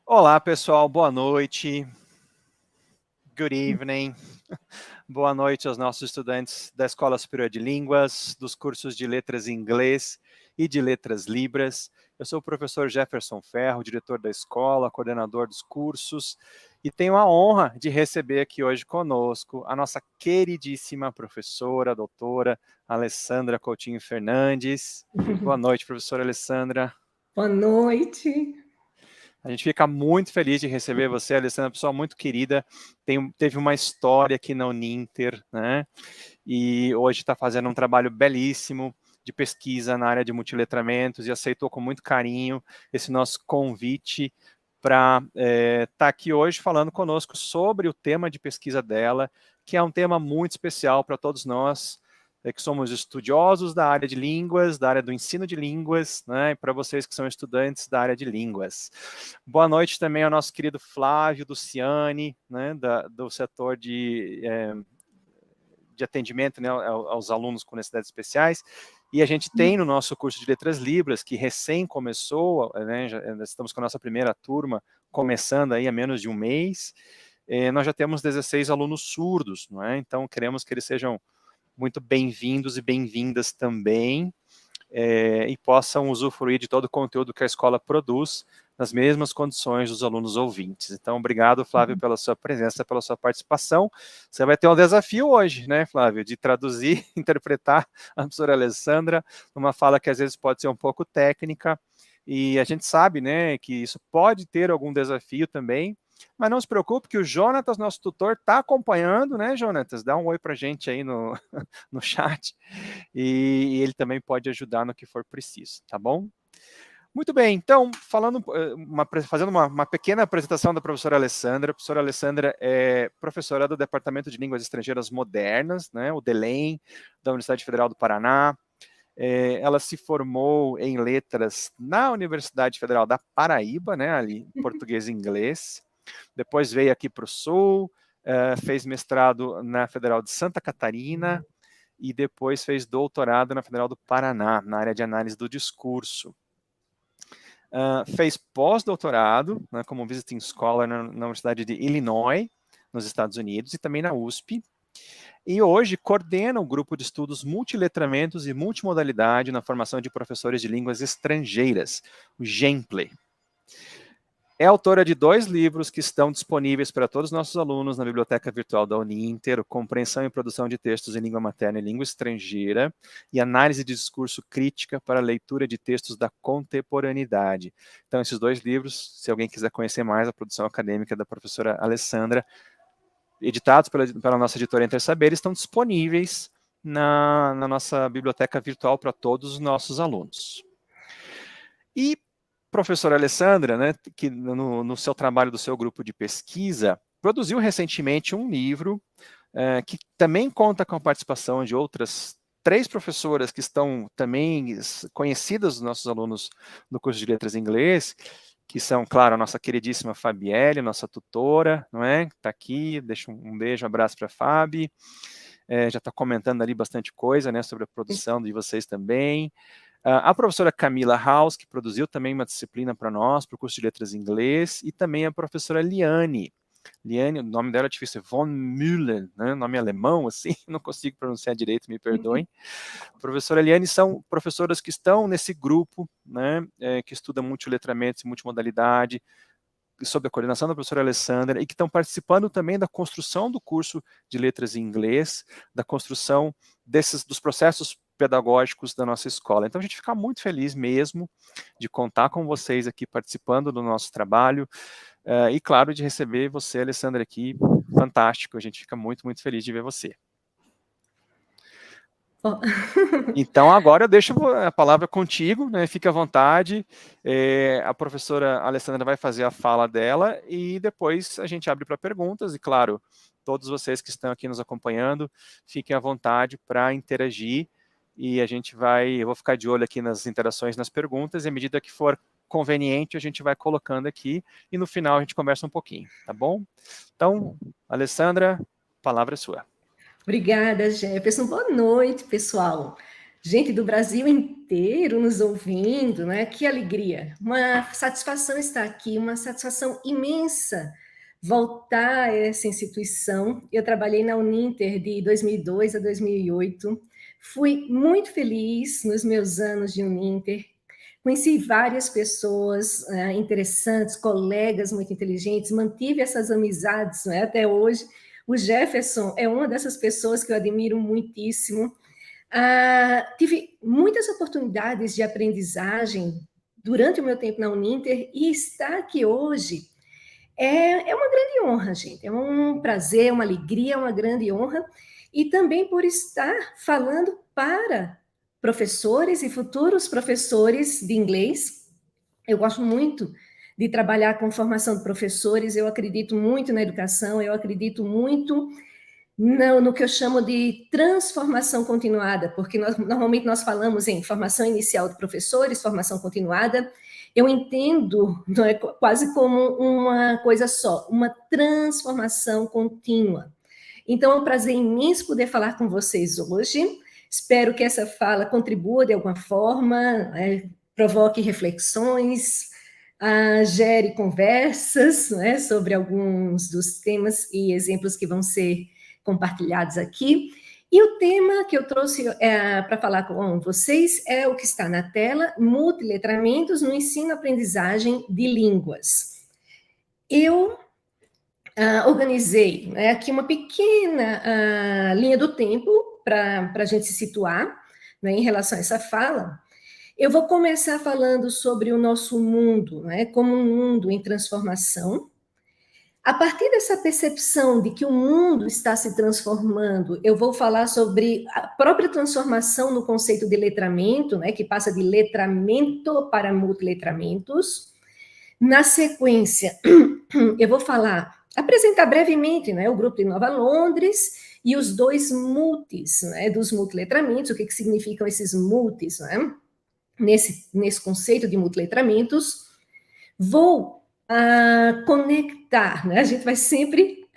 Olá, pessoal, boa noite. Good evening. Boa noite aos nossos estudantes da Escola Superior de Línguas, dos cursos de Letras em Inglês e de Letras Libras. Eu sou o professor Jefferson Ferro, diretor da escola, coordenador dos cursos, e tenho a honra de receber aqui hoje conosco a nossa queridíssima professora, a doutora Alessandra Coutinho Fernandes. Boa noite, professora Alessandra. Boa noite. A gente fica muito feliz de receber você, Alessandra, pessoa muito querida, teve uma história aqui na Uninter, né? E hoje está fazendo um trabalho belíssimo de pesquisa na área de multiletramentos e aceitou com muito carinho esse nosso convite para estar aqui hoje falando conosco sobre o tema de pesquisa dela, que é um tema muito especial para todos nós, que somos estudiosos da área de línguas, da área do ensino de línguas, né, e para vocês que são estudantes da área de línguas. Boa noite também ao nosso querido Flávio Luciani, né, do setor de atendimento, né, aos alunos com necessidades especiais. E a gente tem no nosso curso de Letras Libras, que recém começou, né, estamos com a nossa primeira turma, começando aí há menos de um mês, nós já temos 16 alunos surdos, não é? Então queremos que eles sejam muito bem-vindos e bem-vindas também, e possam usufruir de todo o conteúdo que a escola produz, nas mesmas condições dos alunos ouvintes. Então, obrigado, Flávio, pela sua presença, pela sua participação. Você vai ter um desafio hoje, né, Flávio, de traduzir, interpretar a professora Alessandra, numa fala que às vezes pode ser um pouco técnica, e a gente sabe, né, que isso pode ter algum desafio também, mas não se preocupe que o Jonatas, nosso tutor, está acompanhando, né, Jonatas? Dá um oi para a gente aí no, no chat, e ele também pode ajudar no que for preciso, tá bom? Muito bem, então, fazendo uma pequena apresentação da professora Alessandra. A professora Alessandra é professora do Departamento de Línguas Estrangeiras Modernas, né, o DELEM, da Universidade Federal do Paraná. Ela se formou em letras na Universidade Federal da Paraíba, né, ali em português e inglês. Depois veio aqui para o Sul, fez mestrado na Federal de Santa Catarina e depois fez doutorado na Federal do Paraná, na área de análise do discurso. Fez pós-doutorado, né, como visiting scholar na Universidade de Illinois, nos Estados Unidos, e também na USP. E hoje coordena o grupo de estudos multiletramentos e multimodalidade na formação de professores de línguas estrangeiras, o GEMPLE. É autora de 2 livros que estão disponíveis para todos os nossos alunos na biblioteca virtual da Uninter, o Compreensão e Produção de Textos em Língua Materna e Língua Estrangeira, e Análise de Discurso Crítica para a Leitura de Textos da Contemporaneidade. Então, esses 2 livros, se alguém quiser conhecer mais a produção acadêmica da professora Alessandra, editados pela nossa editora Intersaber, estão disponíveis na nossa biblioteca virtual para todos os nossos alunos. E professora Alessandra, né, que no seu trabalho do seu grupo de pesquisa, produziu recentemente um livro que também conta com a participação de outras 3 professoras que estão também conhecidas dos nossos alunos no curso de Letras em Inglês, que são, claro, a nossa queridíssima Fabielle, nossa tutora, não é? Está aqui, deixa um beijo, um abraço para a Fabi. Já está comentando ali bastante coisa, né, sobre a produção de vocês também. A professora Camila Haus, que produziu também uma disciplina para nós, para o curso de Letras em Inglês, e também a professora Liane. Liane, o nome dela é difícil, von Müller, né? Nome alemão, assim, não consigo pronunciar direito, me perdoem. Professora Liane são professoras que estão nesse grupo, né, que estuda multiletramentos e multimodalidade, sob a coordenação da professora Alessandra, e que estão participando também da construção do curso de Letras em Inglês, da construção dos processos pedagógicos da nossa escola. Então, a gente fica muito feliz mesmo de contar com vocês aqui participando do nosso trabalho, e, claro, de receber você, Alessandra, aqui. Fantástico, a gente fica muito, muito feliz de ver você. Então, agora eu deixo a palavra contigo, né? Fique à vontade. A professora Alessandra vai fazer a fala dela e depois a gente abre para perguntas. E, claro, todos vocês que estão aqui nos acompanhando, fiquem à vontade para interagir. E eu vou ficar de olho aqui nas interações, nas perguntas, e à medida que for conveniente, a gente vai colocando aqui. E no final a gente conversa um pouquinho, tá bom? Então, Alessandra, a palavra é sua. Obrigada, Jefferson. Boa noite, pessoal. gente do Brasil inteiro nos ouvindo, né? Que alegria, uma satisfação estar aqui, uma satisfação imensa voltar a essa instituição. Eu trabalhei na Uninter de 2002 a 2008, fui muito feliz nos meus anos de Uninter, conheci várias pessoas interessantes, colegas muito inteligentes, mantive essas amizades, né, até hoje. O Jefferson é uma dessas pessoas que eu admiro muitíssimo. Tive muitas oportunidades de aprendizagem durante o meu tempo na Uninter e estar aqui hoje é uma grande honra, gente. É um prazer, uma alegria, uma grande honra. E também por estar falando para professores e futuros professores de inglês. Eu gosto muito de trabalhar com formação de professores, eu acredito muito na educação, eu acredito muito no que eu chamo de transformação continuada, porque normalmente nós falamos em formação inicial de professores, formação continuada. Eu entendo, não é, quase como uma coisa só, uma transformação contínua. Então, é um prazer imenso poder falar com vocês hoje. Espero que essa fala contribua de alguma forma, provoque reflexões, gere conversas, né, sobre alguns dos temas e exemplos que vão ser compartilhados aqui. E o tema que eu trouxe para falar com vocês é o que está na tela: multiletramentos no ensino-aprendizagem de línguas. Eu organizei, né, aqui uma pequena linha do tempo para a gente se situar, né, em relação a essa fala. Eu vou começar falando sobre o nosso mundo, né, como um mundo em transformação. A partir dessa percepção de que o mundo está se transformando, eu vou falar sobre a própria transformação no conceito de letramento, né, que passa de letramento para multiletramentos. Na sequência, eu vou apresentar brevemente, né, o grupo de Nova Londres e os dois multis, né, dos multiletramentos, o que significam esses multis, né, nesse conceito de multiletramentos. Vou conectar, né? A gente vai sempre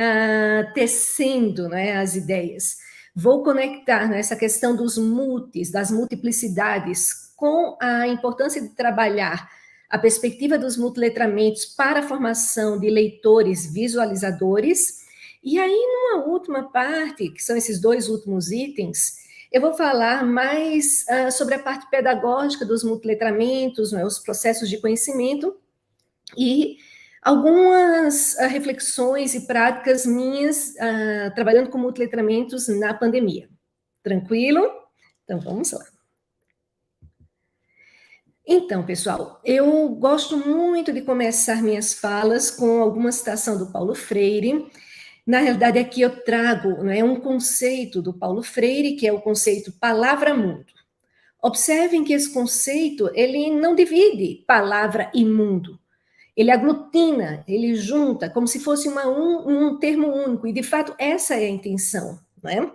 tecendo, né, as ideias. Vou conectar, né, essa questão dos multis, das multiplicidades, com a importância de trabalhar a perspectiva dos multiletramentos para a formação de leitores visualizadores. E aí, numa última parte, que são esses dois últimos itens, eu vou falar mais sobre a parte pedagógica dos multiletramentos, né, os processos de conhecimento, e algumas reflexões e práticas minhas trabalhando com multiletramentos na pandemia. Tranquilo? Então, vamos lá. Então, pessoal, eu gosto muito de começar minhas falas com alguma citação do Paulo Freire. Na realidade, aqui eu trago, né, um conceito do Paulo Freire, que é o conceito palavra-mundo. Observem que esse conceito, ele não divide palavra e mundo. Ele aglutina, ele junta, como se fosse um termo único. E, de fato, essa é a intenção, né?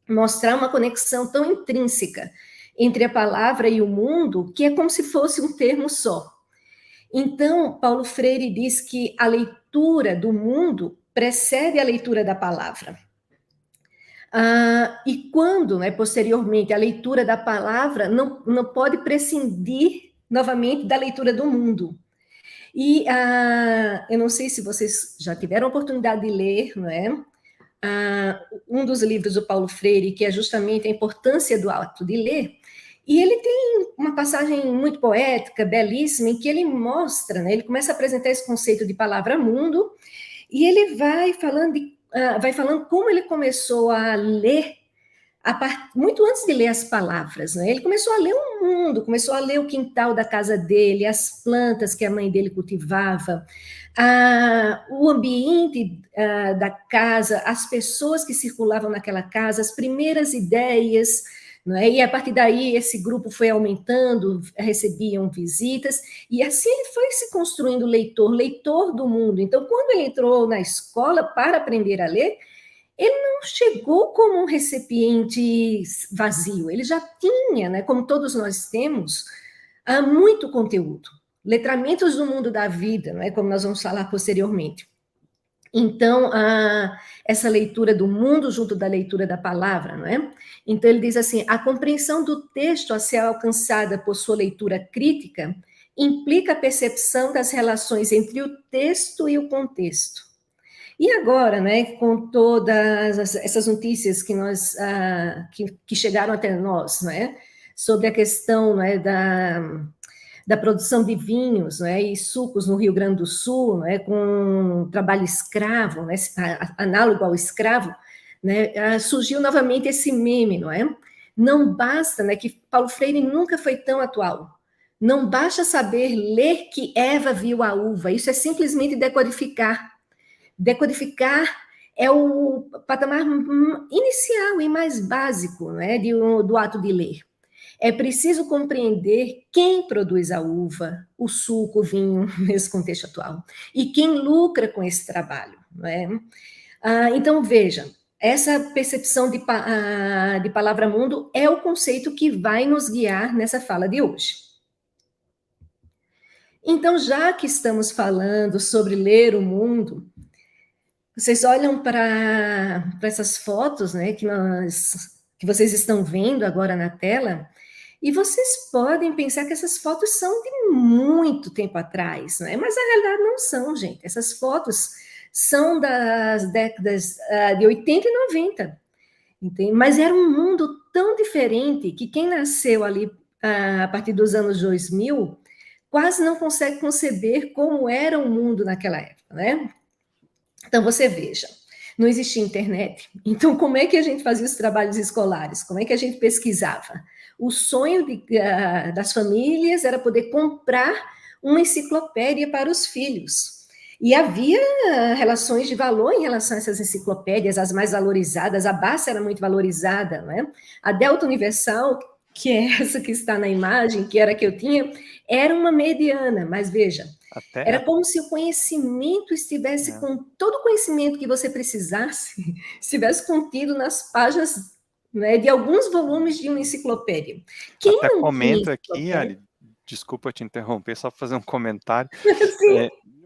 Mostrar uma conexão tão intrínseca entre a palavra e o mundo, que é como se fosse um termo só. Então, Paulo Freire diz que a leitura do mundo precede a leitura da palavra. E quando, né, posteriormente, a leitura da palavra não pode prescindir novamente da leitura do mundo. E eu não sei se vocês já tiveram a oportunidade de ler, não é? Um dos livros do Paulo Freire, que é justamente a importância do ato de ler, e ele tem uma passagem muito poética, belíssima, em que ele mostra, né, ele começa a apresentar esse conceito de palavra-mundo, e ele vai falando como ele começou a ler, muito antes de ler as palavras, né? Ele começou a ler o mundo, começou a ler o quintal da casa dele, as plantas que a mãe dele cultivava, o ambiente da casa, as pessoas que circulavam naquela casa, as primeiras ideias, né? E a partir daí esse grupo foi aumentando, recebiam visitas, e assim ele foi se construindo leitor do mundo. Então, quando ele entrou na escola para aprender a ler, ele não chegou como um recipiente vazio, ele já tinha, né, como todos nós temos, muito conteúdo, letramentos do mundo da vida, né, como nós vamos falar posteriormente. Então, essa leitura do mundo junto da leitura da palavra, não é? Então, ele diz assim: a compreensão do texto a ser alcançada por sua leitura crítica implica a percepção das relações entre o texto e o contexto. E agora, né, com todas essas notícias que que chegaram até nós, né, sobre a questão, né, da produção de vinhos, né, e sucos no Rio Grande do Sul, né, com trabalho escravo, né, análogo ao escravo, né, surgiu novamente esse meme, não é? Não basta, né, que Paulo Freire nunca foi tão atual. Não basta saber ler que Eva viu a uva, isso é simplesmente decodificar. Decodificar é o patamar inicial e mais básico, né, do ato de ler. É preciso compreender quem produz a uva, o suco, o vinho, nesse contexto atual, e quem lucra com esse trabalho. Não é? Então, veja, essa percepção de palavra-mundo é o conceito que vai nos guiar nessa fala de hoje. Então, já que estamos falando sobre ler o mundo, vocês olham para essas fotos, né, que vocês estão vendo agora na tela, e vocês podem pensar que essas fotos são de muito tempo atrás, né? Mas na realidade não são, gente. Essas fotos são das décadas de 80 e 90, entende? Mas era um mundo tão diferente que quem nasceu ali a partir dos anos 2000 quase não consegue conceber como era o mundo naquela época, né? Então, você veja, não existia internet. Então, como é que a gente fazia os trabalhos escolares? Como é que a gente pesquisava? O sonho das famílias era poder comprar uma enciclopédia para os filhos. E havia relações de valor em relação a essas enciclopédias, as mais valorizadas. A Barça era muito valorizada, né? A Delta Universal, que é essa que está na imagem, que era a que eu tinha, era uma mediana, mas veja, era como se o conhecimento estivesse com todo o conhecimento que você precisasse, estivesse contido nas páginas, né, de alguns volumes de uma enciclopédia. Quem até não comento aqui, Ali, desculpa te interromper, só para fazer um comentário.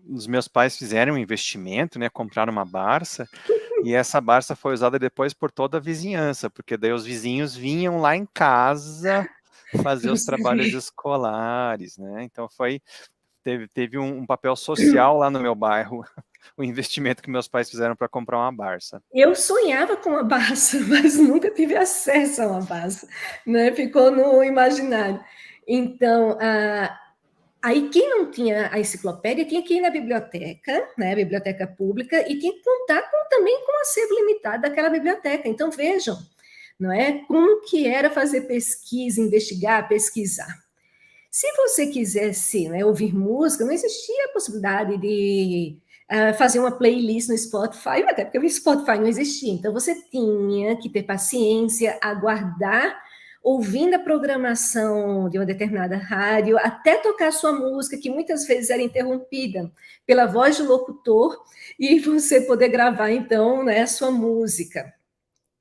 Os meus pais fizeram um investimento, né, compraram uma Barça, e essa Barça foi usada depois por toda a vizinhança, porque daí os vizinhos vinham lá em casa fazer os trabalhos escolares, né? Então teve um papel social lá no meu bairro, o investimento que meus pais fizeram para comprar uma Barça. Eu sonhava com uma Barça, mas nunca tive acesso a uma Barça, né? Ficou no imaginário. Então, aí quem não tinha a enciclopédia tinha que ir na biblioteca, né, biblioteca pública, e tinha que contar também com o acervo limitado daquela biblioteca. Então, vejam, não é? Como que era fazer pesquisa, investigar, pesquisar. Se você quisesse, né, ouvir música, não existia a possibilidade de fazer uma playlist no Spotify, até porque o Spotify não existia. Então, você tinha que ter paciência, aguardar, ouvindo a programação de uma determinada rádio, até tocar a sua música, que muitas vezes era interrompida pela voz do locutor, e você poder gravar, então, né, a sua música,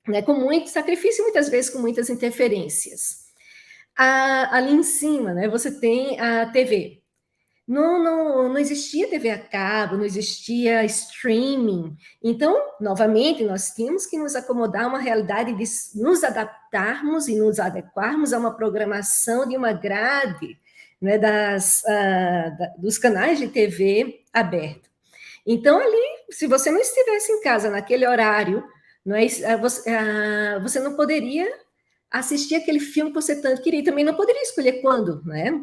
né, com muito sacrifício, muitas vezes com muitas interferências. Ali em cima, né, você tem a TV. Não existia TV a cabo, não existia streaming. Então, novamente, nós tínhamos que nos acomodar a uma realidade de nos adaptarmos e nos adequarmos a uma programação de uma grade, né, dos canais de TV aberto. Então, ali, se você não estivesse em casa naquele horário, você não poderia assistir aquele filme que você tanto queria, também não poderia escolher quando, né?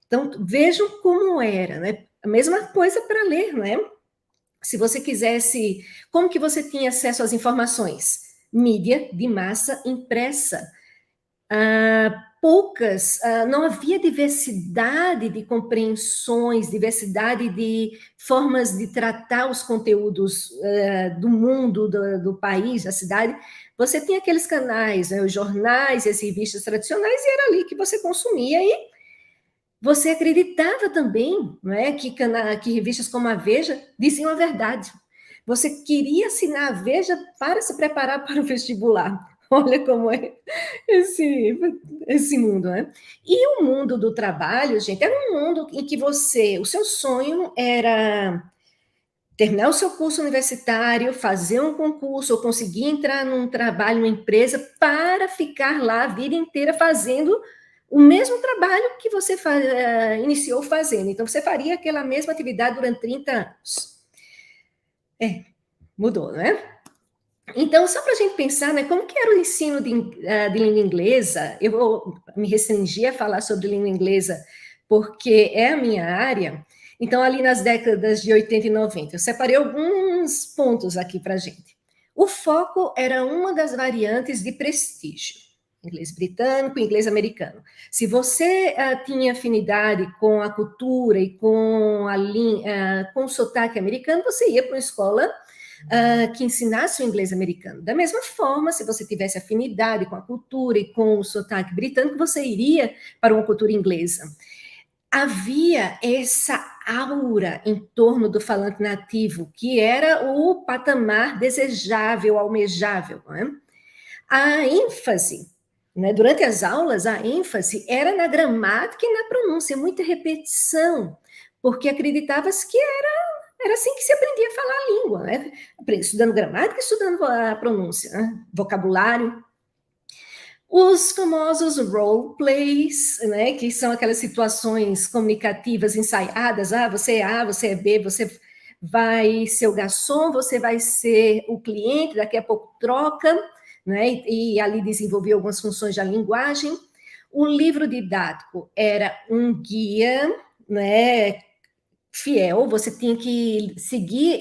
Então, vejam como era, né? A mesma coisa para ler, né? Se você quisesse, como que você tinha acesso às informações? Mídia de massa impressa. Não havia diversidade de compreensões, diversidade de formas de tratar os conteúdos do mundo, do país, da cidade. Você tinha aqueles canais, né, os jornais e as revistas tradicionais, e era ali que você consumia, e você acreditava também, não é, que revistas como a Veja diziam a verdade. Você queria assinar a Veja para se preparar para o vestibular. Olha como é esse mundo, né? E o mundo do trabalho, gente, era um mundo em que o seu sonho era terminar o seu curso universitário, fazer um concurso, ou conseguir entrar num trabalho, numa empresa, para ficar lá a vida inteira fazendo o mesmo trabalho que você iniciou fazendo. Então, você faria aquela mesma atividade durante 30 anos. Mudou, não é? Então, só para a gente pensar, né, como que era o ensino de língua inglesa, eu vou me restringir a falar sobre língua inglesa, porque é a minha área. Então, ali nas décadas de 80 e 90, eu separei alguns pontos aqui para a gente. O foco era uma das variantes de prestígio, inglês britânico e inglês americano. Se você tinha afinidade com a cultura e com com o sotaque americano, você ia para uma escola que ensinasse o inglês americano. Da mesma forma, se você tivesse afinidade com a cultura e com o sotaque britânico, você iria para uma cultura inglesa. Havia essa aura em torno do falante nativo, que era o patamar desejável, almejável. Não é? A ênfase, né, durante as aulas, a ênfase era na gramática e na pronúncia, muita repetição, porque acreditava-se que era assim que se aprendia a falar a língua, né? Estudando gramática e estudando a pronúncia, né? Vocabulário. Os famosos role plays, né? Que são aquelas situações comunicativas ensaiadas. Você é A, você é B, você vai ser o garçom, você vai ser o cliente, daqui a pouco troca, né? E ali desenvolver algumas funções da linguagem. O livro didático era um guia, né? Fiel, você tinha que seguir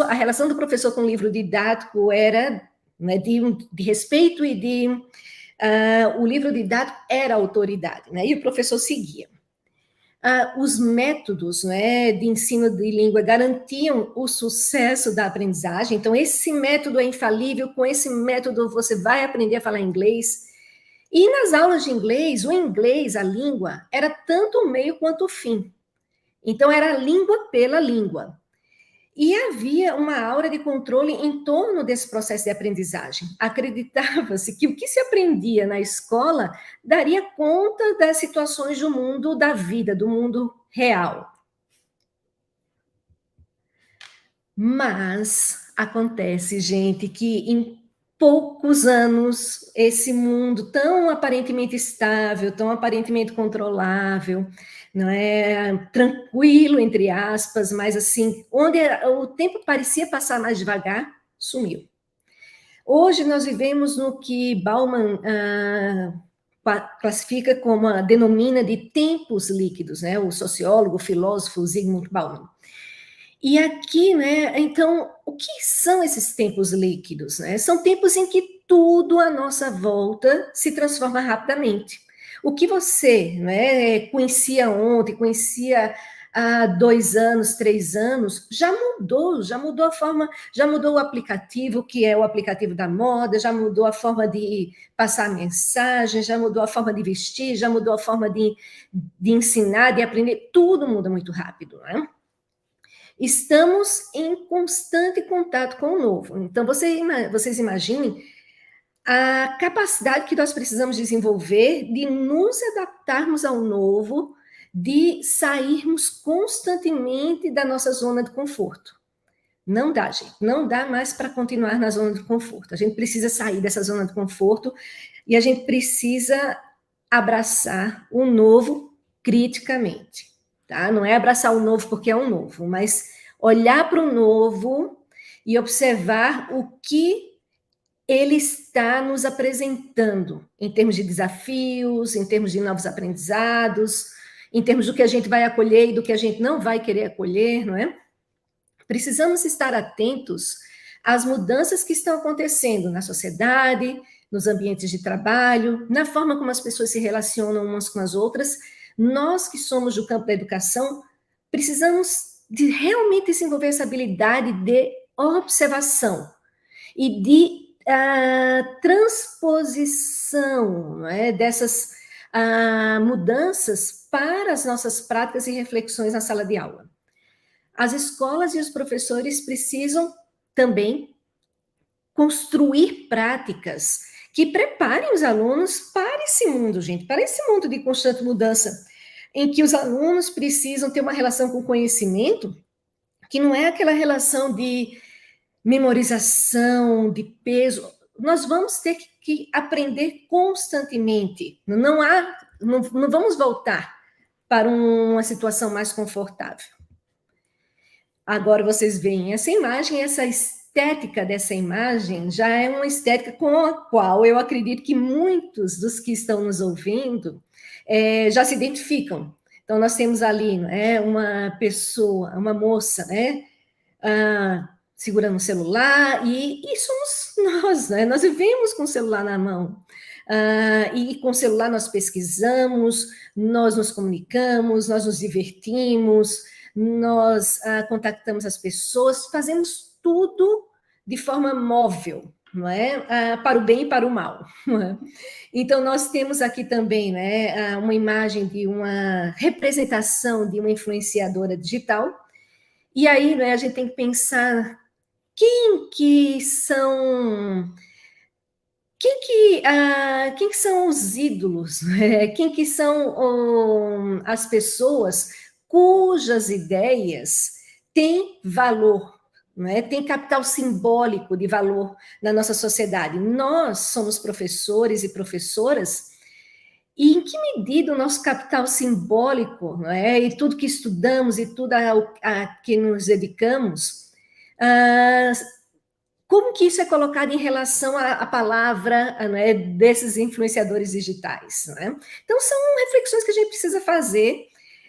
a relação do professor com o livro didático era, né, de respeito e o livro didático era autoridade, né, e o professor seguia. Os métodos, né, de ensino de língua garantiam o sucesso da aprendizagem, então esse método é infalível, com esse método você vai aprender a falar inglês. E nas aulas de inglês, o inglês, a língua, era tanto o meio quanto o fim. Então, era a língua pela língua. E havia uma aura de controle em torno desse processo de aprendizagem. Acreditava-se que o que se aprendia na escola daria conta das situações do mundo da vida, do mundo real. Mas acontece, gente, que em poucos anos, esse mundo tão aparentemente estável, tão aparentemente controlável, não é tranquilo, entre aspas, mas assim, onde o tempo parecia passar mais devagar, sumiu. Hoje nós vivemos no que Bauman classifica como denomina de tempos líquidos, né? O sociólogo, o filósofo Zygmunt Bauman. E aqui, né, então, o que são esses tempos líquidos? Né? São tempos em que tudo à nossa volta se transforma rapidamente. O que você, né, conhecia ontem, conhecia há 2 anos, 3 anos, já mudou a forma, já mudou o aplicativo, que é o aplicativo da moda, já mudou a forma de passar mensagem, já mudou a forma de vestir, já mudou a forma de ensinar, de aprender, tudo muda muito rápido, né? Estamos em constante contato com o novo. Então, vocês imaginem a capacidade que nós precisamos desenvolver de nos adaptarmos ao novo, de sairmos constantemente da nossa zona de conforto. Não dá, gente. Não dá mais para continuar na zona de conforto. A gente precisa sair dessa zona de conforto e a gente precisa abraçar o novo criticamente. Tá? Não é abraçar o novo porque é um novo, mas olhar para o novo e observar o que ele está nos apresentando em termos de desafios, em termos de novos aprendizados, em termos do que a gente vai acolher e do que a gente não vai querer acolher, não é? Precisamos estar atentos às mudanças que estão acontecendo na sociedade, nos ambientes de trabalho, na forma como as pessoas se relacionam umas com as outras. Nós que somos do campo da educação, precisamos de realmente desenvolver essa habilidade de observação e de transposição, não é, dessas mudanças para as nossas práticas e reflexões na sala de aula. As escolas e os professores precisam também construir práticas que preparem os alunos para esse mundo, gente, para esse mundo de constante mudança. em que os alunos precisam ter uma relação com o conhecimento, que não é aquela relação de memorização, de peso. Nós vamos ter que aprender constantemente. Não vamos voltar para uma situação mais confortável. Agora vocês veem essa imagem, essa estética dessa imagem já é uma estética com a qual eu acredito que muitos dos que estão nos ouvindo já se identificam. Então, nós temos ali uma pessoa, uma moça, segurando um celular, e somos nós, né? Nós vivemos com o celular na mão. E com o celular nós pesquisamos, nós nos comunicamos, nós nos divertimos, nós contactamos as pessoas, fazemos tudo de forma móvel, não é? Para o bem e para o mal. Não é? Então, nós temos aqui também, né, uma imagem de uma representação de uma influenciadora digital, e aí, né, a gente tem que pensar quem que são os ídolos, né? Quem que são as pessoas cujas ideias têm valor, não é? Tem capital simbólico de valor na nossa sociedade. Nós somos professores e professoras, e em que medida o nosso capital simbólico, não é? E tudo que estudamos e tudo a que nos dedicamos, como que isso é colocado em relação à palavra, né, desses influenciadores digitais? Né? Então, são reflexões que a gente precisa fazer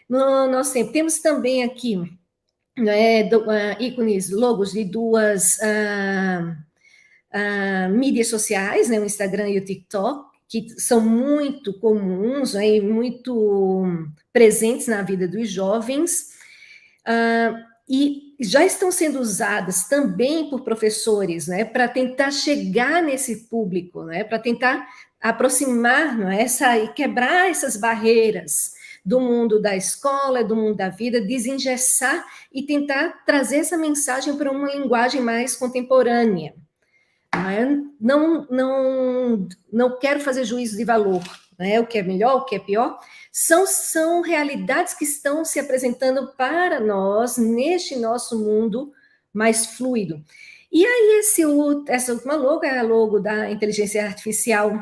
no nosso tempo. Temos também aqui, né, ícones, logos de duas mídias sociais, né, o Instagram e o TikTok, que são muito comuns, né, e muito presentes na vida dos jovens, e já estão sendo usadas também por professores, né, para tentar chegar nesse público, né, para tentar aproximar, não é, quebrar essas barreiras do mundo da escola, do mundo da vida, desengessar e tentar trazer essa mensagem para uma linguagem mais contemporânea. Não quero fazer juízo de valor, né, o que é melhor, o que é pior, são realidades que estão se apresentando para nós neste nosso mundo mais fluido. E aí essa última logo é a logo da inteligência artificial,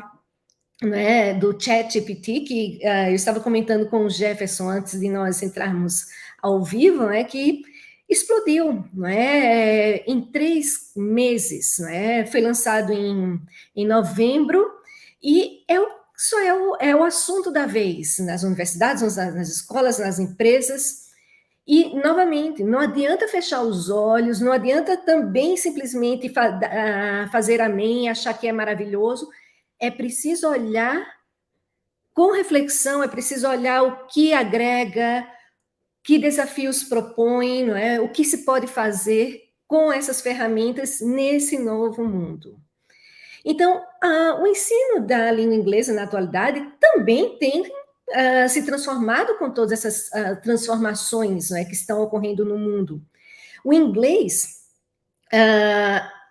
né, do ChatGPT, que eu estava comentando com o Jefferson antes de nós entrarmos ao vivo, né, que explodiu, né, em 3 meses, né, foi lançado em novembro, e é o assunto da vez, nas universidades, nas escolas, nas empresas, e, novamente, não adianta fechar os olhos, não adianta também simplesmente fazer amém, achar que é maravilhoso, é preciso olhar com reflexão, é preciso olhar o que agrega, que desafios propõe, não é? O que se pode fazer com essas ferramentas nesse novo mundo. Então, o ensino da língua inglesa na atualidade também tem se transformado com todas essas transformações, né, que estão ocorrendo no mundo. O inglês,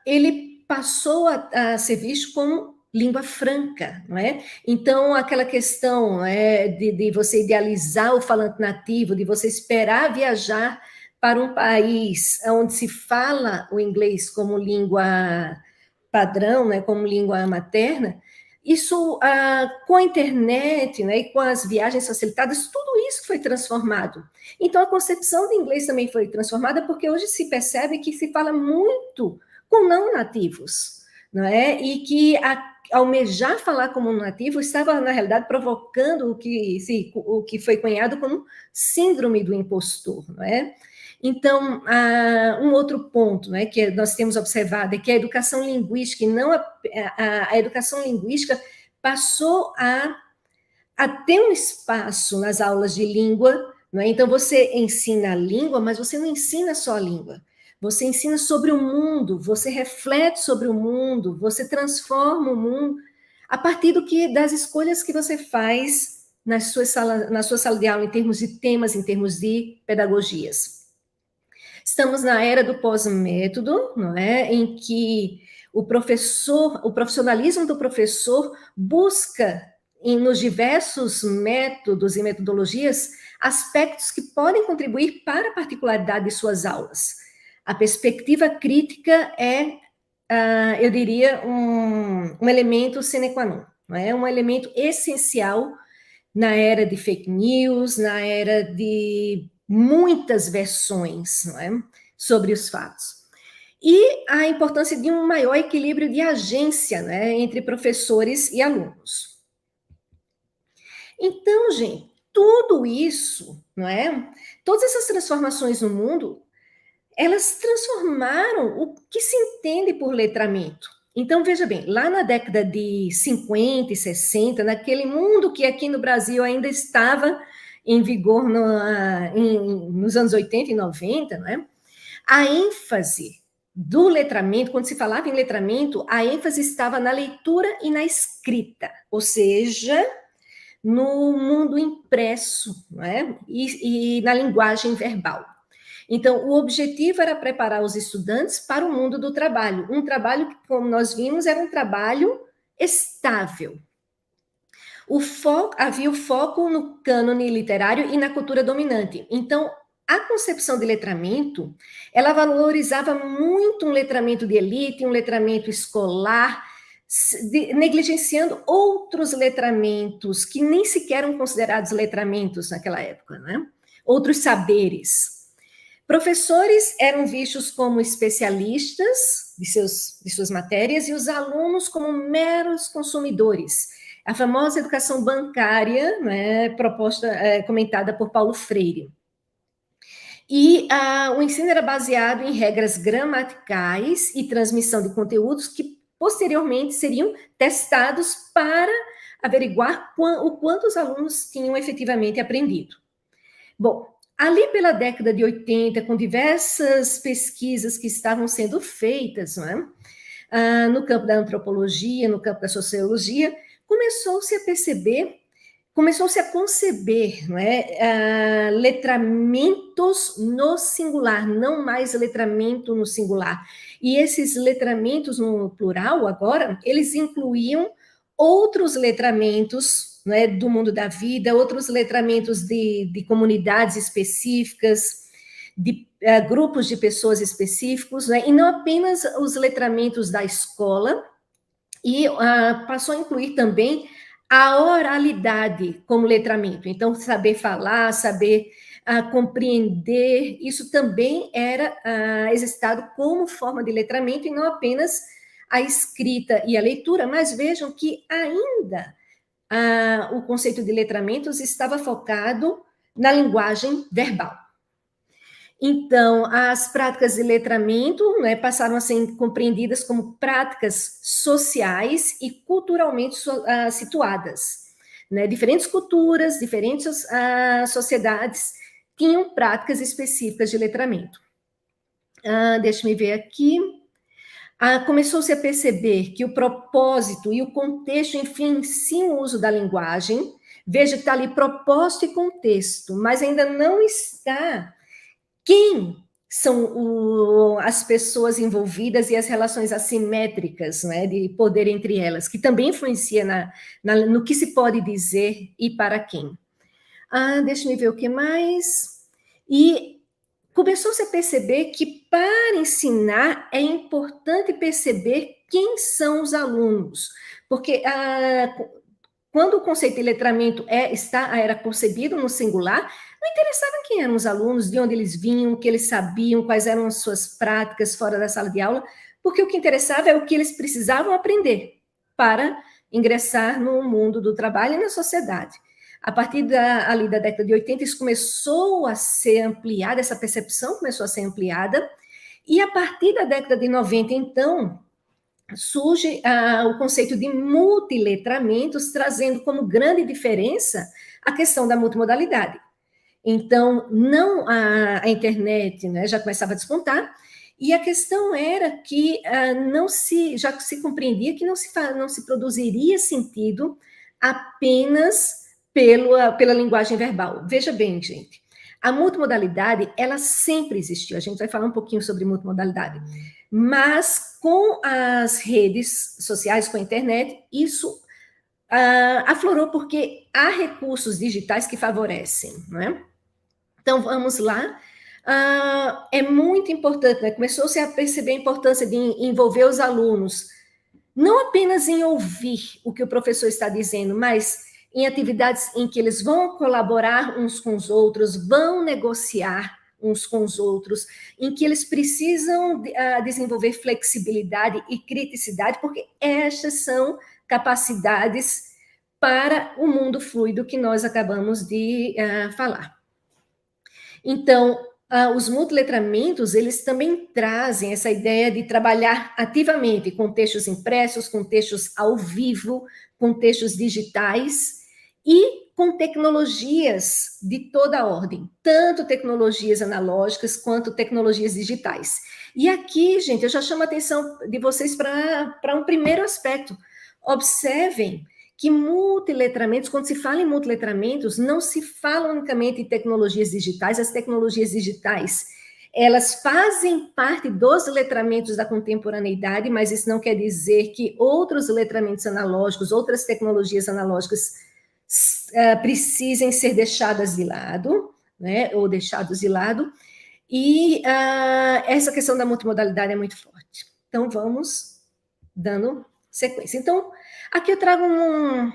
ele passou a ser visto como língua franca, não é? Então, aquela questão de você idealizar o falante nativo, de você esperar viajar para um país onde se fala o inglês como língua padrão, né, como língua materna, isso, com a internet, né, e com as viagens facilitadas, tudo isso foi transformado. Então, a concepção do inglês também foi transformada, porque hoje se percebe que se fala muito com não nativos, não é? E que almejar falar como nativo estava, na realidade, provocando o que foi cunhado como síndrome do impostor, não é? Então, um outro ponto, né, que nós temos observado é que a educação linguística, a educação linguística passou a ter um espaço nas aulas de língua, não é? Então, você ensina a língua, mas você não ensina só a língua. Você ensina sobre o mundo, você reflete sobre o mundo, você transforma o mundo a partir das escolhas que você faz na sua sala de aula, em termos de temas, em termos de pedagogias. Estamos na era do pós-método, não é? Em que o profissionalismo do professor busca nos diversos métodos e metodologias aspectos que podem contribuir para a particularidade de suas aulas. A perspectiva crítica é, eu diria, um elemento sine qua non, não é? Um elemento essencial na era de fake news, na era de muitas versões, não é? Sobre os fatos. E a importância de um maior equilíbrio de agência, né, entre professores e alunos. Então, gente, tudo isso, não é? Todas essas transformações no mundo, elas transformaram o que se entende por letramento. Então, veja bem, lá na década de 50 e 60, naquele mundo que aqui no Brasil ainda estava em vigor nos anos 80 e 90, não é? A ênfase do letramento, quando se falava em letramento, a ênfase estava na leitura e na escrita, ou seja, no mundo impresso, não é? E na linguagem verbal. Então, o objetivo era preparar os estudantes para o mundo do trabalho. Um trabalho que, como nós vimos, era um trabalho estável. Havia o foco no cânone literário e na cultura dominante. Então, a concepção de letramento, ela valorizava muito um letramento de elite, um letramento escolar, negligenciando outros letramentos que nem sequer eram considerados letramentos naquela época, né? Outros saberes. Professores eram vistos como especialistas de suas matérias e os alunos como meros consumidores. A famosa educação bancária, né, comentada por Paulo Freire. E o ensino era baseado em regras gramaticais e transmissão de conteúdos que posteriormente seriam testados para averiguar o quanto os alunos tinham efetivamente aprendido. Bom, ali pela década de 80, com diversas pesquisas que estavam sendo feitas, não é? No campo da antropologia, no campo da sociologia, começou-se a conceber, não é? Letramentos no singular, não mais letramento no singular. E esses letramentos no plural, agora, eles incluíam outros letramentos, não é, do mundo da vida, outros letramentos de comunidades específicas, de grupos de pessoas específicos, né, e não apenas os letramentos da escola, e passou a incluir também a oralidade como letramento. Então, saber falar, saber compreender, isso também era exercitado como forma de letramento, e não apenas a escrita e a leitura, mas vejam que ainda o conceito de letramentos estava focado na linguagem verbal. Então, as práticas de letramento, né, passaram a ser compreendidas como práticas sociais e culturalmente situadas. Né? Diferentes culturas, diferentes sociedades tinham práticas específicas de letramento. Deixa-me ver aqui. Começou-se a perceber que o propósito e o contexto influenciam o uso da linguagem. Veja que está ali propósito e contexto, mas ainda não está quem são as pessoas envolvidas e as relações assimétricas, né, de poder entre elas, que também influencia no que se pode dizer e para quem. Deixa-me ver o que mais. E começou-se a perceber que para ensinar é importante perceber quem são os alunos, porque quando o conceito de letramento era concebido no singular, não interessava quem eram os alunos, de onde eles vinham, o que eles sabiam, quais eram as suas práticas fora da sala de aula, porque o que interessava é o que eles precisavam aprender para ingressar no mundo do trabalho e na sociedade. A partir ali da década de 80, isso começou a ser ampliado, essa percepção começou a ser ampliada, e a partir da década de 90, então, surge o conceito de multiletramentos, trazendo como grande diferença a questão da multimodalidade. Então, não a internet, né, já começava a despontar, e a questão era que já se compreendia que não se produziria sentido apenas pela linguagem verbal. Veja bem, gente, a multimodalidade, ela sempre existiu. A gente vai falar um pouquinho sobre multimodalidade. Mas com as redes sociais, com a internet, isso aflorou porque há recursos digitais que favorecem, não é? Então, vamos lá. É muito importante, né? Começou-se a perceber a importância de envolver os alunos, não apenas em ouvir o que o professor está dizendo, mas em atividades em que eles vão colaborar uns com os outros, vão negociar uns com os outros, em que eles precisam desenvolver flexibilidade e criticidade, porque estas são capacidades para o mundo fluido que nós acabamos de falar. Então, os multiletramentos, eles também trazem essa ideia de trabalhar ativamente com textos impressos, com textos ao vivo, com textos digitais e com tecnologias de toda a ordem, tanto tecnologias analógicas quanto tecnologias digitais. E aqui, gente, eu já chamo a atenção de vocês para um primeiro aspecto. Observem que multiletramentos, quando se fala em multiletramentos, não se fala unicamente em tecnologias digitais. As tecnologias digitais, elas fazem parte dos letramentos da contemporaneidade, mas isso não quer dizer que outros letramentos analógicos, outras tecnologias analógicas precisem ser deixadas de lado, né, ou deixados de lado, e essa questão da multimodalidade é muito forte. Então, vamos dando sequência. Então, aqui eu trago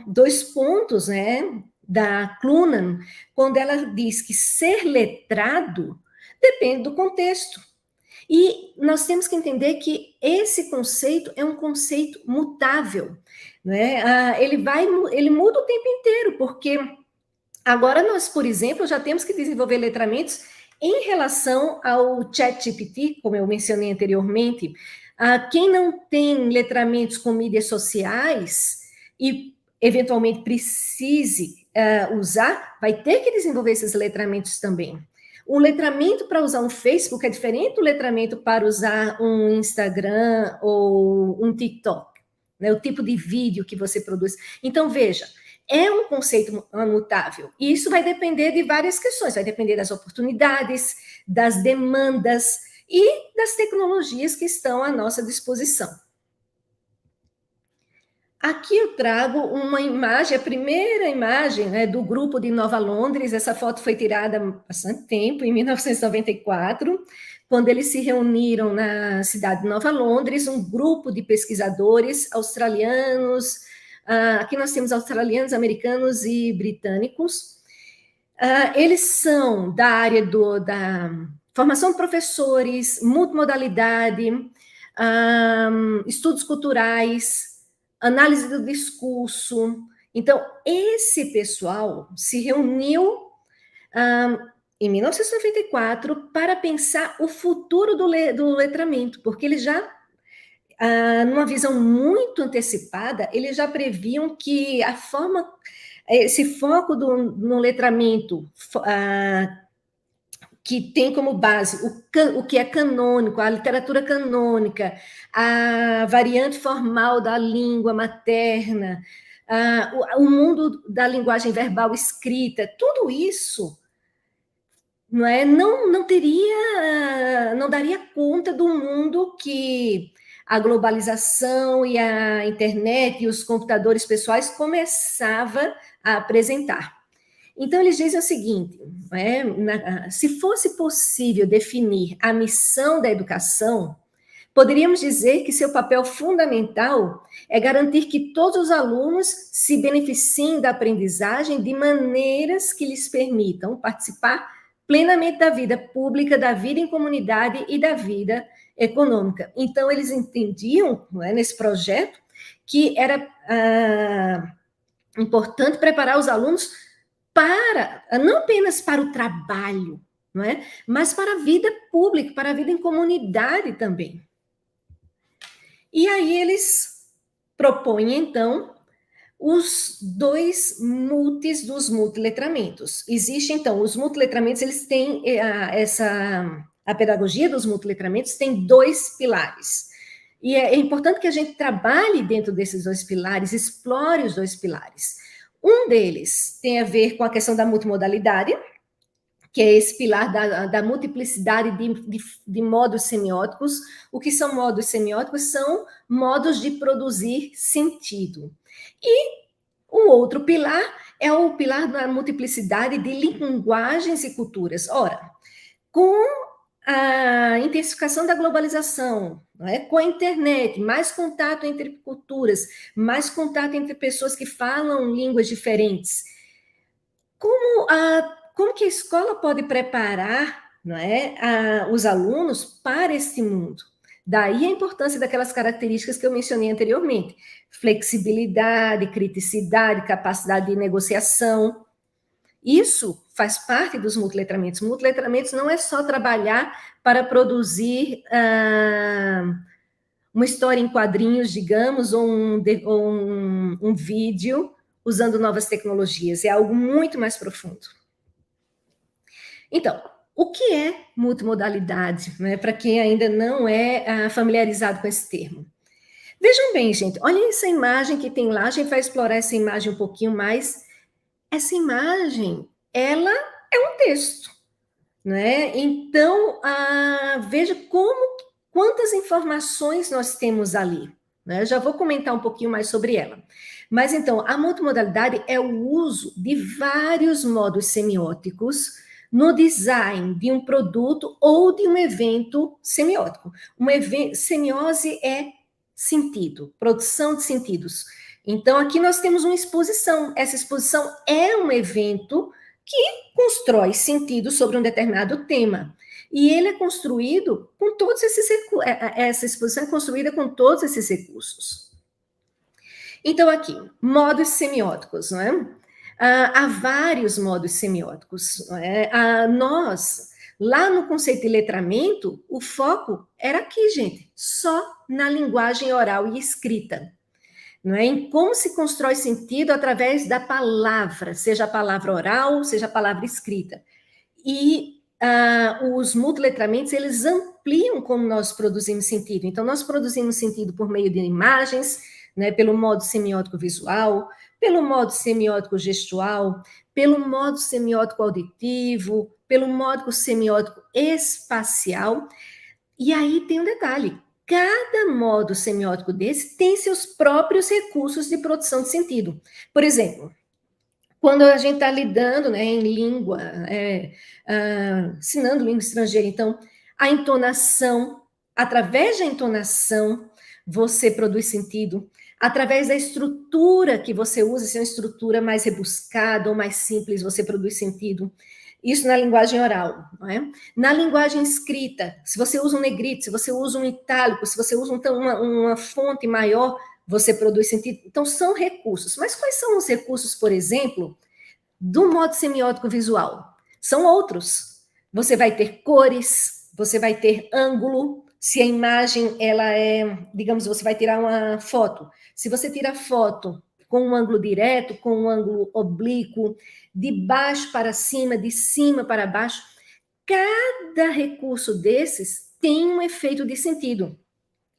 2 pontos, né, da Clunan, quando ela diz que ser letrado depende do contexto. E nós temos que entender que esse conceito é um conceito mutável, né? Ele muda o tempo inteiro, porque agora nós, por exemplo, já temos que desenvolver letramentos em relação ao ChatGPT, como eu mencionei anteriormente. Quem não tem letramentos com mídias sociais e eventualmente precise usar, vai ter que desenvolver esses letramentos também. O letramento para usar um Facebook é diferente do letramento para usar um Instagram ou um TikTok, né? O tipo de vídeo que você produz. Então, veja, é um conceito mutável. E isso vai depender de várias questões, vai depender das oportunidades, das demandas e das tecnologias que estão à nossa disposição. Aqui eu trago uma imagem, a primeira imagem, né, do grupo de Nova Londres. Essa foto foi tirada há bastante tempo, em 1994, quando eles se reuniram na cidade de Nova Londres, um grupo de pesquisadores australianos. Aqui nós temos australianos, americanos e britânicos. Eles são da área da formação de professores, multimodalidade, estudos culturais, análise do discurso. Então, esse pessoal se reuniu em 1994 para pensar o futuro do letramento, porque eles já, numa visão muito antecipada, eles já previam que a forma, esse foco no letramento, que tem como base o que é canônico, a literatura canônica, a variante formal da língua materna, o mundo da linguagem verbal escrita, tudo isso não daria conta do mundo que a globalização e a internet e os computadores pessoais começava a apresentar. Então, eles dizem o seguinte, se fosse possível definir a missão da educação, poderíamos dizer que seu papel fundamental é garantir que todos os alunos se beneficiem da aprendizagem de maneiras que lhes permitam participar plenamente da vida pública, da vida em comunidade e da vida econômica. Então, eles entendiam, nesse projeto, que era importante preparar os alunos não apenas para o trabalho, mas para a vida pública, para a vida em comunidade também. E aí eles propõem, então, os 2 multis dos multiletramentos. Existe, então, os multiletramentos, eles têm a pedagogia dos multiletramentos tem 2 pilares. E é importante que a gente trabalhe dentro desses 2 pilares, explore os 2 pilares. Um deles tem a ver com a questão da multimodalidade, que é esse pilar da multiplicidade de modos semióticos. O que são modos semióticos? São modos de produzir sentido. E O outro pilar é o pilar da multiplicidade de linguagens e culturas. Ora, com a intensificação da globalização, não é? Com a internet, mais contato entre culturas, mais contato entre pessoas que falam línguas diferentes. Como que a escola pode preparar, não é, os alunos para esse mundo? Daí a importância daquelas características que eu mencionei anteriormente: flexibilidade, criticidade, capacidade de negociação. Isso faz parte dos multiletramentos. Multiletramentos não é só trabalhar para produzir uma história em quadrinhos, digamos, ou um vídeo usando novas tecnologias. É algo muito mais profundo. Então, o que é multimodalidade, né, para quem ainda não é familiarizado com esse termo? Vejam bem, gente, olhem essa imagem que tem lá, a gente vai explorar essa imagem um pouquinho mais. Essa imagem, ela é um texto, né? Então, veja quantas informações nós temos ali, né? Eu já vou comentar um pouquinho mais sobre ela. Mas, então, a multimodalidade é o uso de vários modos semióticos no design de um produto ou de um evento semiótico. Semiose é sentido, produção de sentidos. Então, aqui nós temos uma exposição. Essa exposição é um evento que constrói sentido sobre um determinado tema. E ele é construído com todos esses recursos. Essa exposição é construída com todos esses recursos. Então, aqui, modos semióticos, não é? Há vários modos semióticos. Não é? Nós, lá no conceito de letramento, o foco era aqui, gente, só na linguagem oral e escrita. Não é? Em como se constrói sentido através da palavra, seja a palavra oral, seja a palavra escrita. E os multiletramentos, eles ampliam como nós produzimos sentido. Então, nós produzimos sentido por meio de imagens, né, pelo modo semiótico visual, pelo modo semiótico gestual, pelo modo semiótico auditivo, pelo modo semiótico espacial. E aí tem um detalhe: cada modo semiótico desse tem seus próprios recursos de produção de sentido. Por exemplo, quando a gente está lidando, né, em língua, ensinando língua estrangeira, então, a entonação, através da entonação, você produz sentido. Através da estrutura que você usa, se é uma estrutura mais rebuscada ou mais simples, você produz sentido. Isso na linguagem oral, não é? Na linguagem escrita, se você usa um negrito, se você usa um itálico, se você usa uma fonte maior, você produz sentido. Então, são recursos. Mas quais são os recursos, por exemplo, do modo semiótico visual? São outros. Você vai ter cores, você vai ter ângulo. Se a imagem, ela é, digamos, você vai tirar uma foto. Se você tira foto com um ângulo direto, com um ângulo oblíquo, de baixo para cima, de cima para baixo, cada recurso desses tem um efeito de sentido.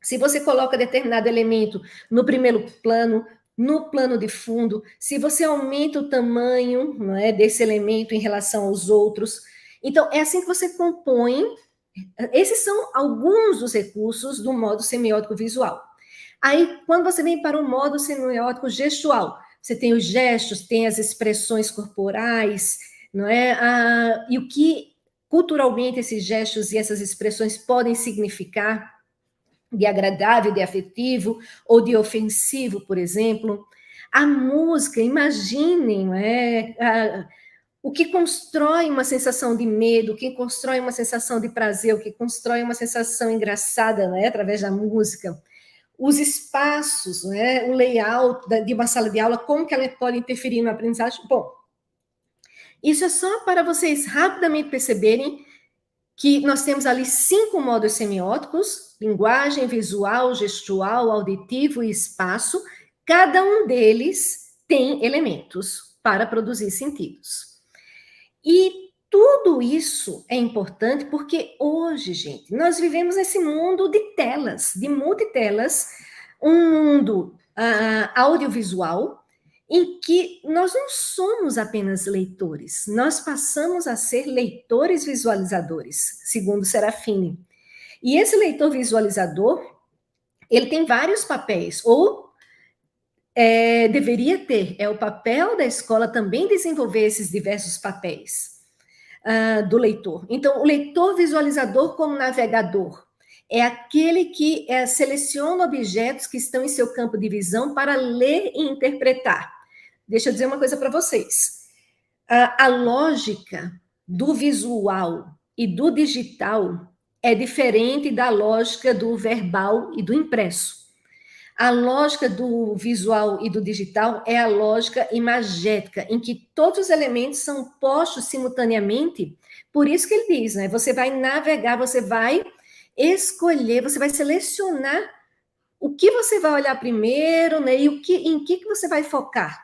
Se você coloca determinado elemento no primeiro plano, no plano de fundo, se você aumenta o tamanho, não é, desse elemento em relação aos outros, então é assim que você compõe. Esses são alguns dos recursos do modo semiótico visual. Aí, quando você vem para o modo semiótico gestual, você tem os gestos, tem as expressões corporais, não é? E o que culturalmente esses gestos e essas expressões podem significar de agradável, de afetivo ou de ofensivo, por exemplo. A música, imaginem, não é? O que constrói uma sensação de medo, o que constrói uma sensação de prazer, o que constrói uma sensação engraçada, não é? Através da música. Os espaços, né? O layout de uma sala de aula, como que ela pode interferir na aprendizagem? Bom, isso é só para vocês rapidamente perceberem que nós temos ali 5 modos semióticos: linguagem, visual, gestual, auditivo e espaço. Cada um deles tem elementos para produzir sentidos. E tudo isso é importante porque hoje, gente, nós vivemos nesse mundo de telas, de multitelas, um mundo audiovisual em que nós não somos apenas leitores, nós passamos a ser leitores visualizadores, segundo Serafini. E esse leitor visualizador, ele tem vários papéis, ou deveria ter, é o papel da escola também desenvolver esses diversos papéis do leitor. Então, o leitor visualizador como navegador é aquele que seleciona objetos que estão em seu campo de visão para ler e interpretar. Deixa eu dizer uma coisa para vocês. A lógica do visual e do digital é diferente da lógica do verbal e do impresso. A lógica do visual e do digital é a lógica imagética, em que todos os elementos são postos simultaneamente. Por isso que ele diz, né? Você vai navegar, você vai escolher, você vai selecionar o que você vai olhar primeiro, né? E em que você vai focar.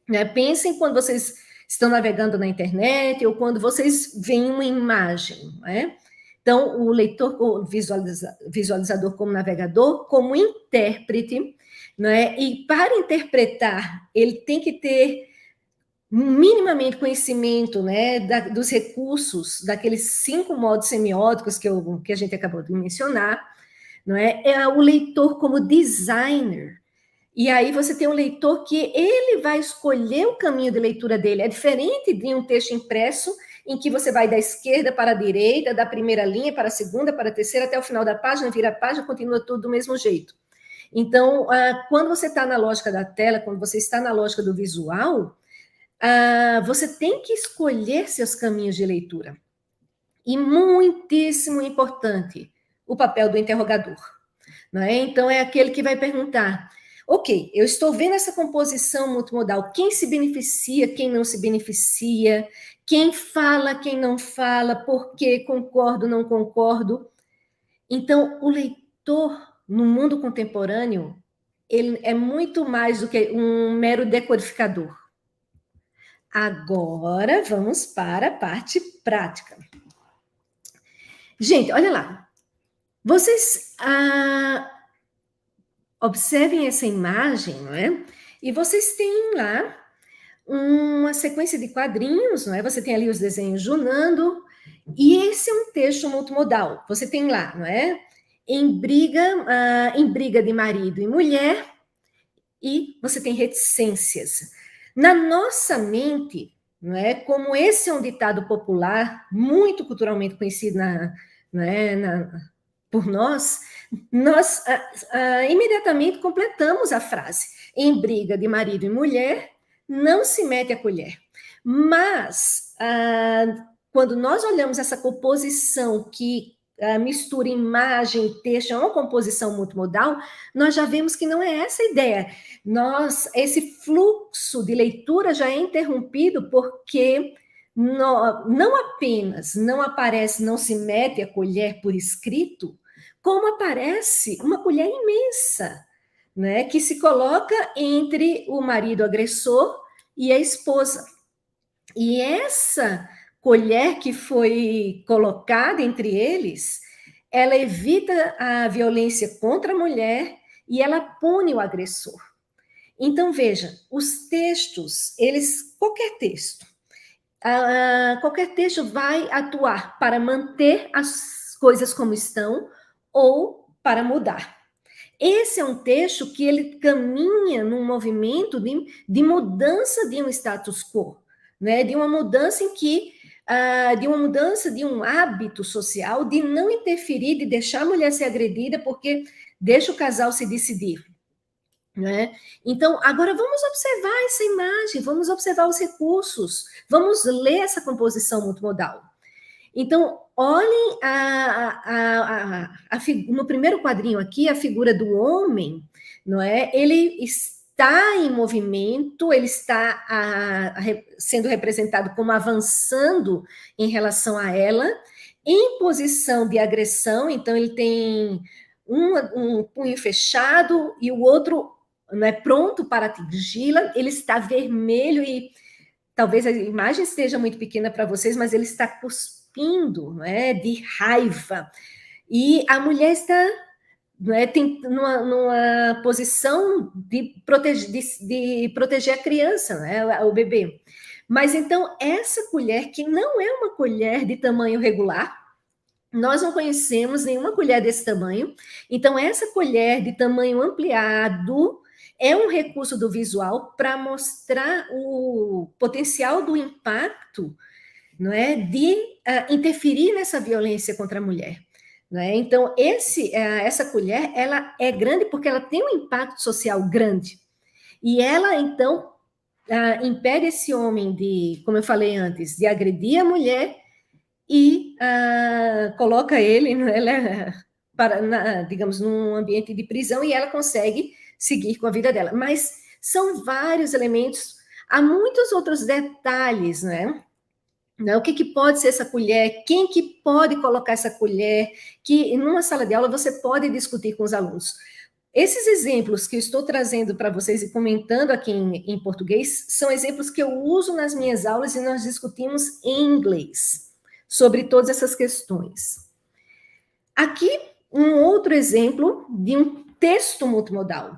Né? Pensem quando vocês estão navegando na internet ou quando vocês veem uma imagem, né? Então, o leitor, o visualizador como navegador, como intérprete, né? E para interpretar, ele tem que ter minimamente conhecimento, né, dos recursos, daqueles 5 modos semióticos que a gente acabou de mencionar, não é? É o leitor como designer. E aí você tem um leitor que ele vai escolher o caminho de leitura dele. É diferente de um texto impresso em que você vai da esquerda para a direita, da primeira linha para a segunda, para a terceira, até o final da página, vira a página, continua tudo do mesmo jeito. Então, quando você está na lógica da tela, quando você está na lógica do visual, você tem que escolher seus caminhos de leitura. E muitíssimo importante, o papel do interrogador. Não é? Então, é aquele que vai perguntar: ok, eu estou vendo essa composição multimodal, quem se beneficia, quem não se beneficia, quem fala, quem não fala, por quê, concordo, não concordo. Então, o leitor, no mundo contemporâneo, ele é muito mais do que um mero decodificador. Agora, vamos para a parte prática. Gente, olha lá. Vocês observem essa imagem, não é? E vocês têm lá uma sequência de quadrinhos, não é? Você tem ali os desenhos junando, e esse é um texto multimodal. Você tem lá, não é? Em briga de marido e mulher, e você tem reticências. Na nossa mente, não é? Como esse é um ditado popular, muito culturalmente conhecido por nós imediatamente completamos a frase. Em briga de marido e mulher, não se mete a colher. Mas, quando nós olhamos essa composição que mistura imagem e texto, é uma composição multimodal, nós já vemos que não é essa a ideia. Esse fluxo de leitura já é interrompido porque não apenas não aparece, não se mete a colher por escrito, como aparece uma colher imensa, né, que se coloca entre o marido agressor e a esposa. E essa colher que foi colocada entre eles, ela evita a violência contra a mulher e ela pune o agressor. Então, veja, os textos, qualquer texto vai atuar para manter as coisas como estão ou para mudar. Esse é um texto que ele caminha num movimento de mudança de um status quo, né? De uma mudança de um hábito social, de não interferir, de deixar a mulher ser agredida, porque deixa o casal se decidir. Né? Então, agora vamos observar essa imagem, vamos observar os recursos, vamos ler essa composição multimodal. Então, olhem no primeiro quadrinho aqui, a figura do homem, não é? Ele está em movimento, ele está sendo representado como avançando em relação a ela, em posição de agressão, então ele tem um punho fechado e o outro não é pronto para atingi-la, ele está vermelho e talvez a imagem esteja muito pequena para vocês, mas ele está cuspindo, não é, de raiva. E a mulher está, não é, numa posição de proteger a criança, né, o bebê. Mas então essa colher, que não é uma colher de tamanho regular, nós não conhecemos nenhuma colher desse tamanho. Então essa colher de tamanho ampliado, é um recurso do visual para mostrar o potencial do impacto, não é, de interferir nessa violência contra a mulher. Não é? Então, essa colher, ela é grande porque ela tem um impacto social grande. E ela, então, impede esse homem de, como eu falei antes, de agredir a mulher e coloca ele, digamos, num ambiente de prisão, e ela consegue seguir com a vida dela. Mas são vários elementos, há muitos outros detalhes, né? O que pode ser essa colher? Quem que pode colocar essa colher? Que numa sala de aula você pode discutir com os alunos. Esses exemplos que eu estou trazendo para vocês e comentando aqui em português são exemplos que eu uso nas minhas aulas e nós discutimos em inglês sobre todas essas questões. Aqui, um outro exemplo de um texto multimodal,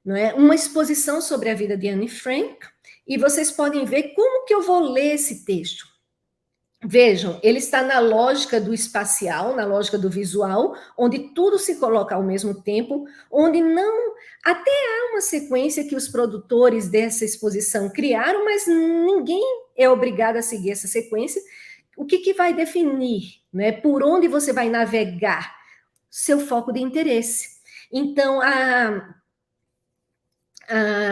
não é? Uma exposição sobre a vida de Anne Frank, e vocês podem ver como que eu vou ler esse texto. Vejam, ele está na lógica do espacial, na lógica do visual, onde tudo se coloca ao mesmo tempo, onde não... Até há uma sequência que os produtores dessa exposição criaram, mas ninguém é obrigado a seguir essa sequência. O que vai definir, né? Por onde você vai navegar? Seu foco de interesse. Então, há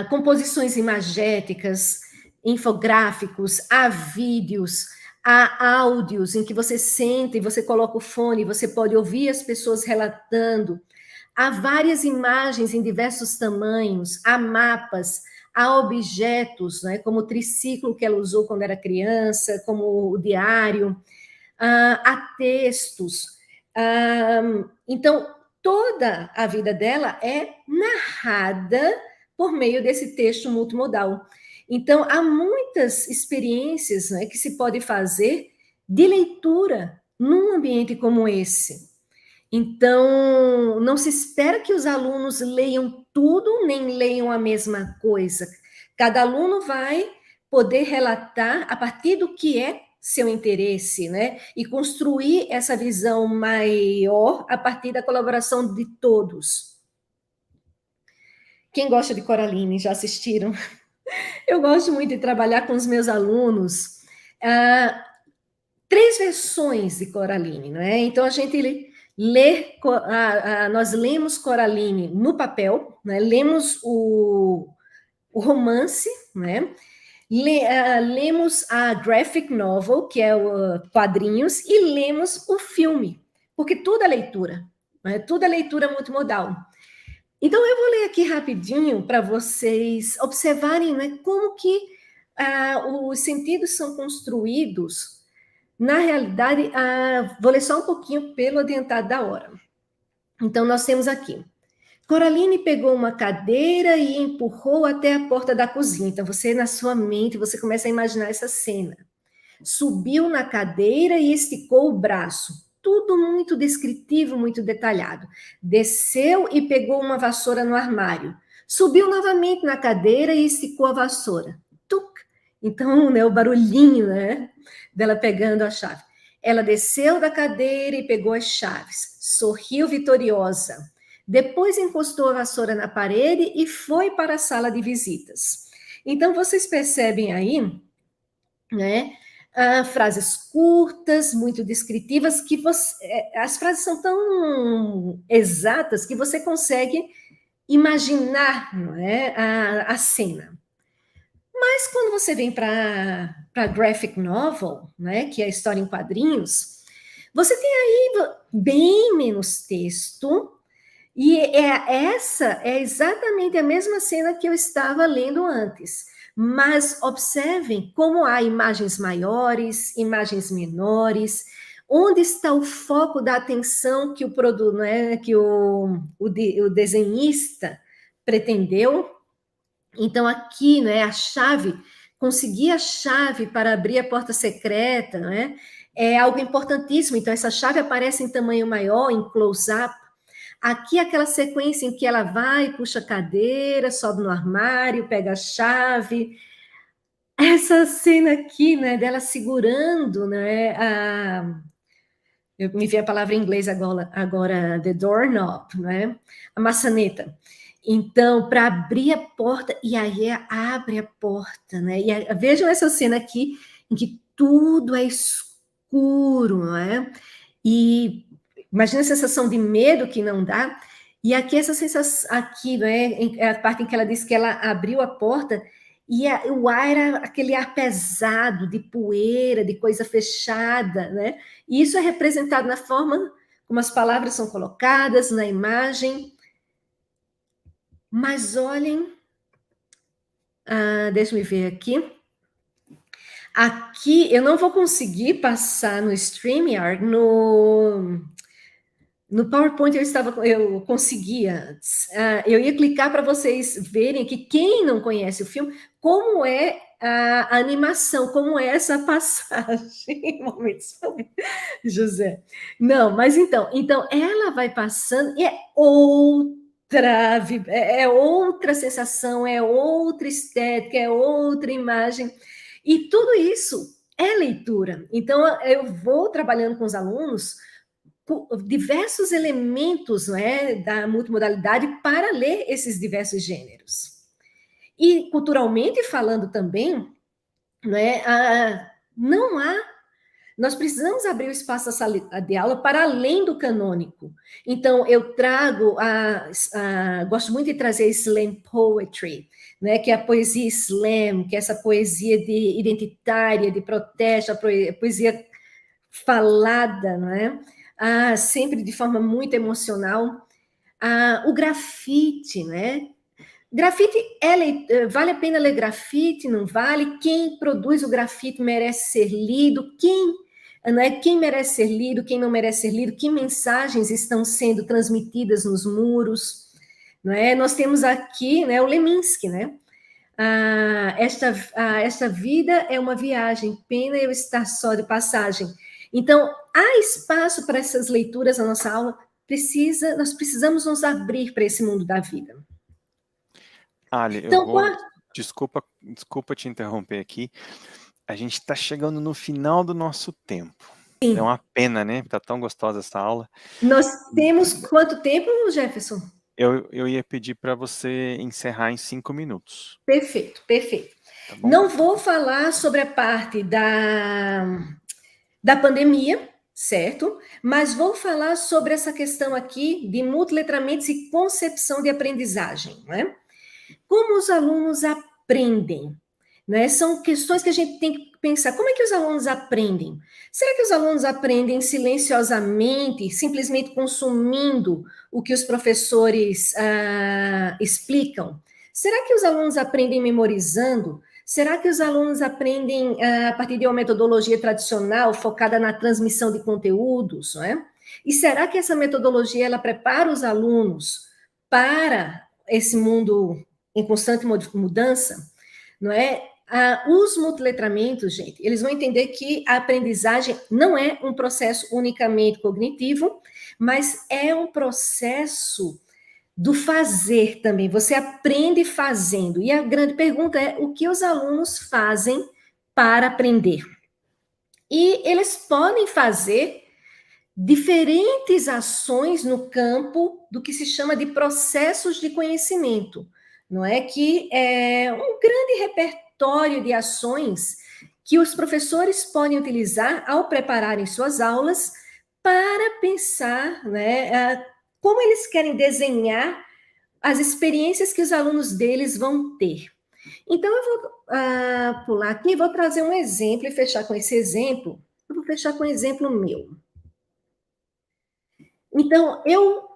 composições imagéticas, infográficos, há vídeos, há áudios em que você senta e você coloca o fone, você pode ouvir as pessoas relatando. Há várias imagens em diversos tamanhos, há mapas, há objetos, né, como o triciclo que ela usou quando era criança, como o diário, há textos. Então, toda a vida dela é narrada por meio desse texto multimodal. Então, há muitas experiências, né, que se pode fazer de leitura num ambiente como esse. Então, não se espera que os alunos leiam tudo, nem leiam a mesma coisa. Cada aluno vai poder relatar a partir do que é seu interesse, né? E construir essa visão maior a partir da colaboração de todos. Quem gosta de Coraline, já assistiram? Eu gosto muito de trabalhar com os meus alunos 3 versões de Coraline, não é? Então, a gente nós lemos Coraline no papel, né? Lemos o romance, né? Lemos a graphic novel, que é o quadrinhos, e lemos o filme, porque tudo é leitura, né? Tudo é leitura multimodal. Então, eu vou ler aqui rapidinho para vocês observarem, né, como que os sentidos são construídos. Na realidade, vou ler só um pouquinho pelo adiantado da hora. Então, nós temos aqui. Coraline pegou uma cadeira e empurrou até a porta da cozinha. Então, você, na sua mente, você começa a imaginar essa cena. Subiu na cadeira e esticou o braço. Tudo muito descritivo, muito detalhado. Desceu e pegou uma vassoura no armário. Subiu novamente na cadeira e esticou a vassoura. Tuc! Então, né, o barulhinho, né, dela pegando a chave. Ela desceu da cadeira e pegou as chaves. Sorriu vitoriosa. Depois encostou a vassoura na parede e foi para a sala de visitas. Então, vocês percebem aí, né, frases curtas, muito descritivas, que as frases são tão exatas que você consegue imaginar, não é, a cena. Mas quando você vem para graphic novel, né, que é a história em quadrinhos, você tem aí bem menos texto, e essa é exatamente a mesma cena que eu estava lendo antes. Mas observem como há imagens maiores, imagens menores, onde está o foco da atenção que o produto, né, que o desenhista pretendeu. Então, aqui, né, a chave, conseguir a chave para abrir a porta secreta, né, é algo importantíssimo. Então, essa chave aparece em tamanho maior, em close-up. Aqui, aquela sequência em que ela vai, puxa a cadeira, sobe no armário, pega a chave. Essa cena aqui, né, dela segurando, né, eu me vi a palavra em inglês agora, the doorknob, né, a maçaneta. Então, para abrir a porta, e aí abre a porta, né? E vejam essa cena aqui, em que tudo é escuro, não é? E imagina a sensação de medo que não dá. E aqui essa sensação, aqui, né? É a parte em que ela diz que ela abriu a porta e o ar era aquele ar pesado, de poeira, de coisa fechada, né? E isso é representado na forma como as palavras são colocadas, na imagem. Mas olhem, deixa eu ver aqui. Aqui eu não vou conseguir passar no StreamYard, no PowerPoint eu conseguia antes. Eu ia clicar para vocês verem que quem não conhece o filme, como é a animação, como é essa passagem. Momentos, José. Não, mas então ela vai passando e é outra sensação, é outra estética, é outra imagem. E tudo isso é leitura. Então, eu vou trabalhando com os alunos diversos elementos, né, da multimodalidade para ler esses diversos gêneros. E culturalmente falando também, né, não há. Nós precisamos abrir o espaço da sala de aula para além do canônico. Então, eu trago, gosto muito de trazer slam poetry, né, que é a poesia slam, que é essa poesia identitária, de protesto, a poesia falada, não é? Sempre de forma muito emocional. O grafite, né? Grafite, vale a pena ler grafite, não vale? Quem produz o grafite merece ser lido? Quem merece ser lido, quem não merece ser lido? Que mensagens estão sendo transmitidas nos muros? Não é? Nós temos aqui, né, o Leminski, né? Esta vida é uma viagem, pena eu estar só de passagem. Então, há espaço para essas leituras na nossa aula, nós precisamos nos abrir para esse mundo da vida. Ali, desculpa te interromper aqui. A gente está chegando no final do nosso tempo. Sim. É uma pena, né? Tá tão gostosa essa aula. Nós temos quanto tempo, Jefferson? Eu ia pedir para você encerrar em 5 minutos. Perfeito. Tá bom? Não vou falar sobre a parte da pandemia, certo? Mas vou falar sobre essa questão aqui de multiletramentos e concepção de aprendizagem, né? Como os alunos aprendem, né? São questões que a gente tem que pensar. Como é que os alunos aprendem? Será que os alunos aprendem silenciosamente, simplesmente consumindo o que os professores explicam? Será que os alunos aprendem memorizando? Será que os alunos aprendem a partir de uma metodologia tradicional focada na transmissão de conteúdos, não é? E será que essa metodologia ela prepara os alunos para esse mundo em constante mudança, não é? Os multiletramentos, gente, eles vão entender que a aprendizagem não é um processo unicamente cognitivo, mas é um processo do fazer também. Você aprende fazendo. E a grande pergunta é: o que os alunos fazem para aprender? E eles podem fazer diferentes ações no campo do que se chama de processos de conhecimento, não é? Que é um grande repertório de ações que os professores podem utilizar ao prepararem suas aulas para pensar, né, como eles querem desenhar as experiências que os alunos deles vão ter. Então, eu vou pular aqui e vou trazer um exemplo e fechar com esse exemplo. Eu vou fechar com um exemplo meu. Então, eu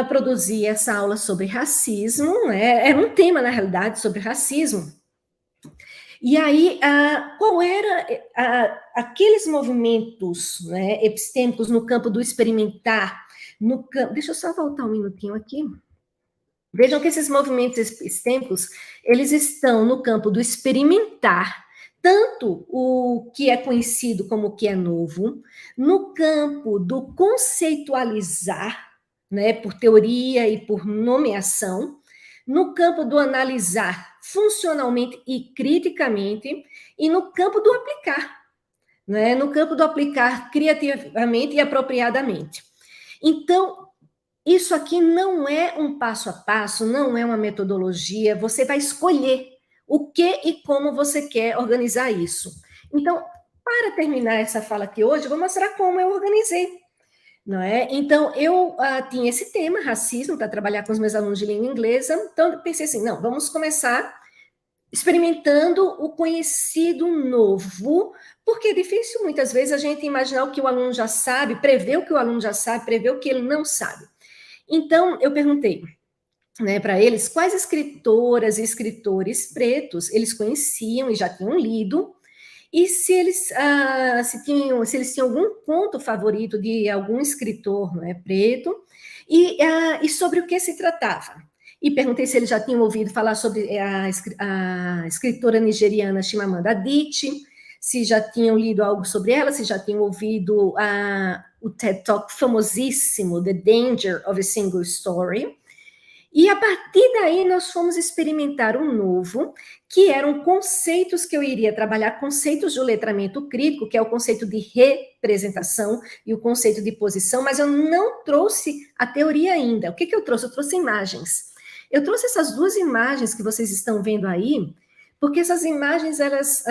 produzi essa aula sobre racismo, né? Era um tema, na realidade, sobre racismo. E aí, qual era aqueles movimentos, né, epistêmicos no campo do experimentar, deixa eu só voltar um minutinho aqui. Vejam que esses movimentos epistêmicos, eles estão no campo do experimentar, tanto o que é conhecido como o que é novo, no campo do conceitualizar, né, por teoria e por nomeação, no campo do analisar funcionalmente e criticamente, e no campo do aplicar, né, no campo do aplicar criativamente e apropriadamente. Então, isso aqui não é um passo a passo, não é uma metodologia, você vai escolher o que e como você quer organizar isso. Então, para terminar essa fala aqui hoje, eu vou mostrar como eu organizei, não é? Então, eu tinha esse tema, racismo, para trabalhar com os meus alunos de língua inglesa, então eu pensei assim, não, vamos começar experimentando o conhecido novo, porque é difícil muitas vezes a gente imaginar o que o aluno já sabe, prever o que o aluno já sabe, prever o que ele não sabe. Então, eu perguntei, né, para eles quais escritoras e escritores pretos eles conheciam e já tinham lido, e se eles, se eles tinham algum conto favorito de algum escritor, não é, preto, e sobre o que se tratava. E perguntei se eles já tinham ouvido falar sobre a escritora nigeriana Chimamanda Adichie, se já tinham lido algo sobre ela, se já tinham ouvido o TED Talk famosíssimo, The Danger of a Single Story. E a partir daí nós fomos experimentar um novo, que eram conceitos que eu iria trabalhar, conceitos do letramento crítico, que é o conceito de representação e o conceito de posição, mas eu não trouxe a teoria ainda. O que eu trouxe? Eu trouxe imagens. Eu trouxe essas duas imagens que vocês estão vendo aí, porque essas imagens, elas,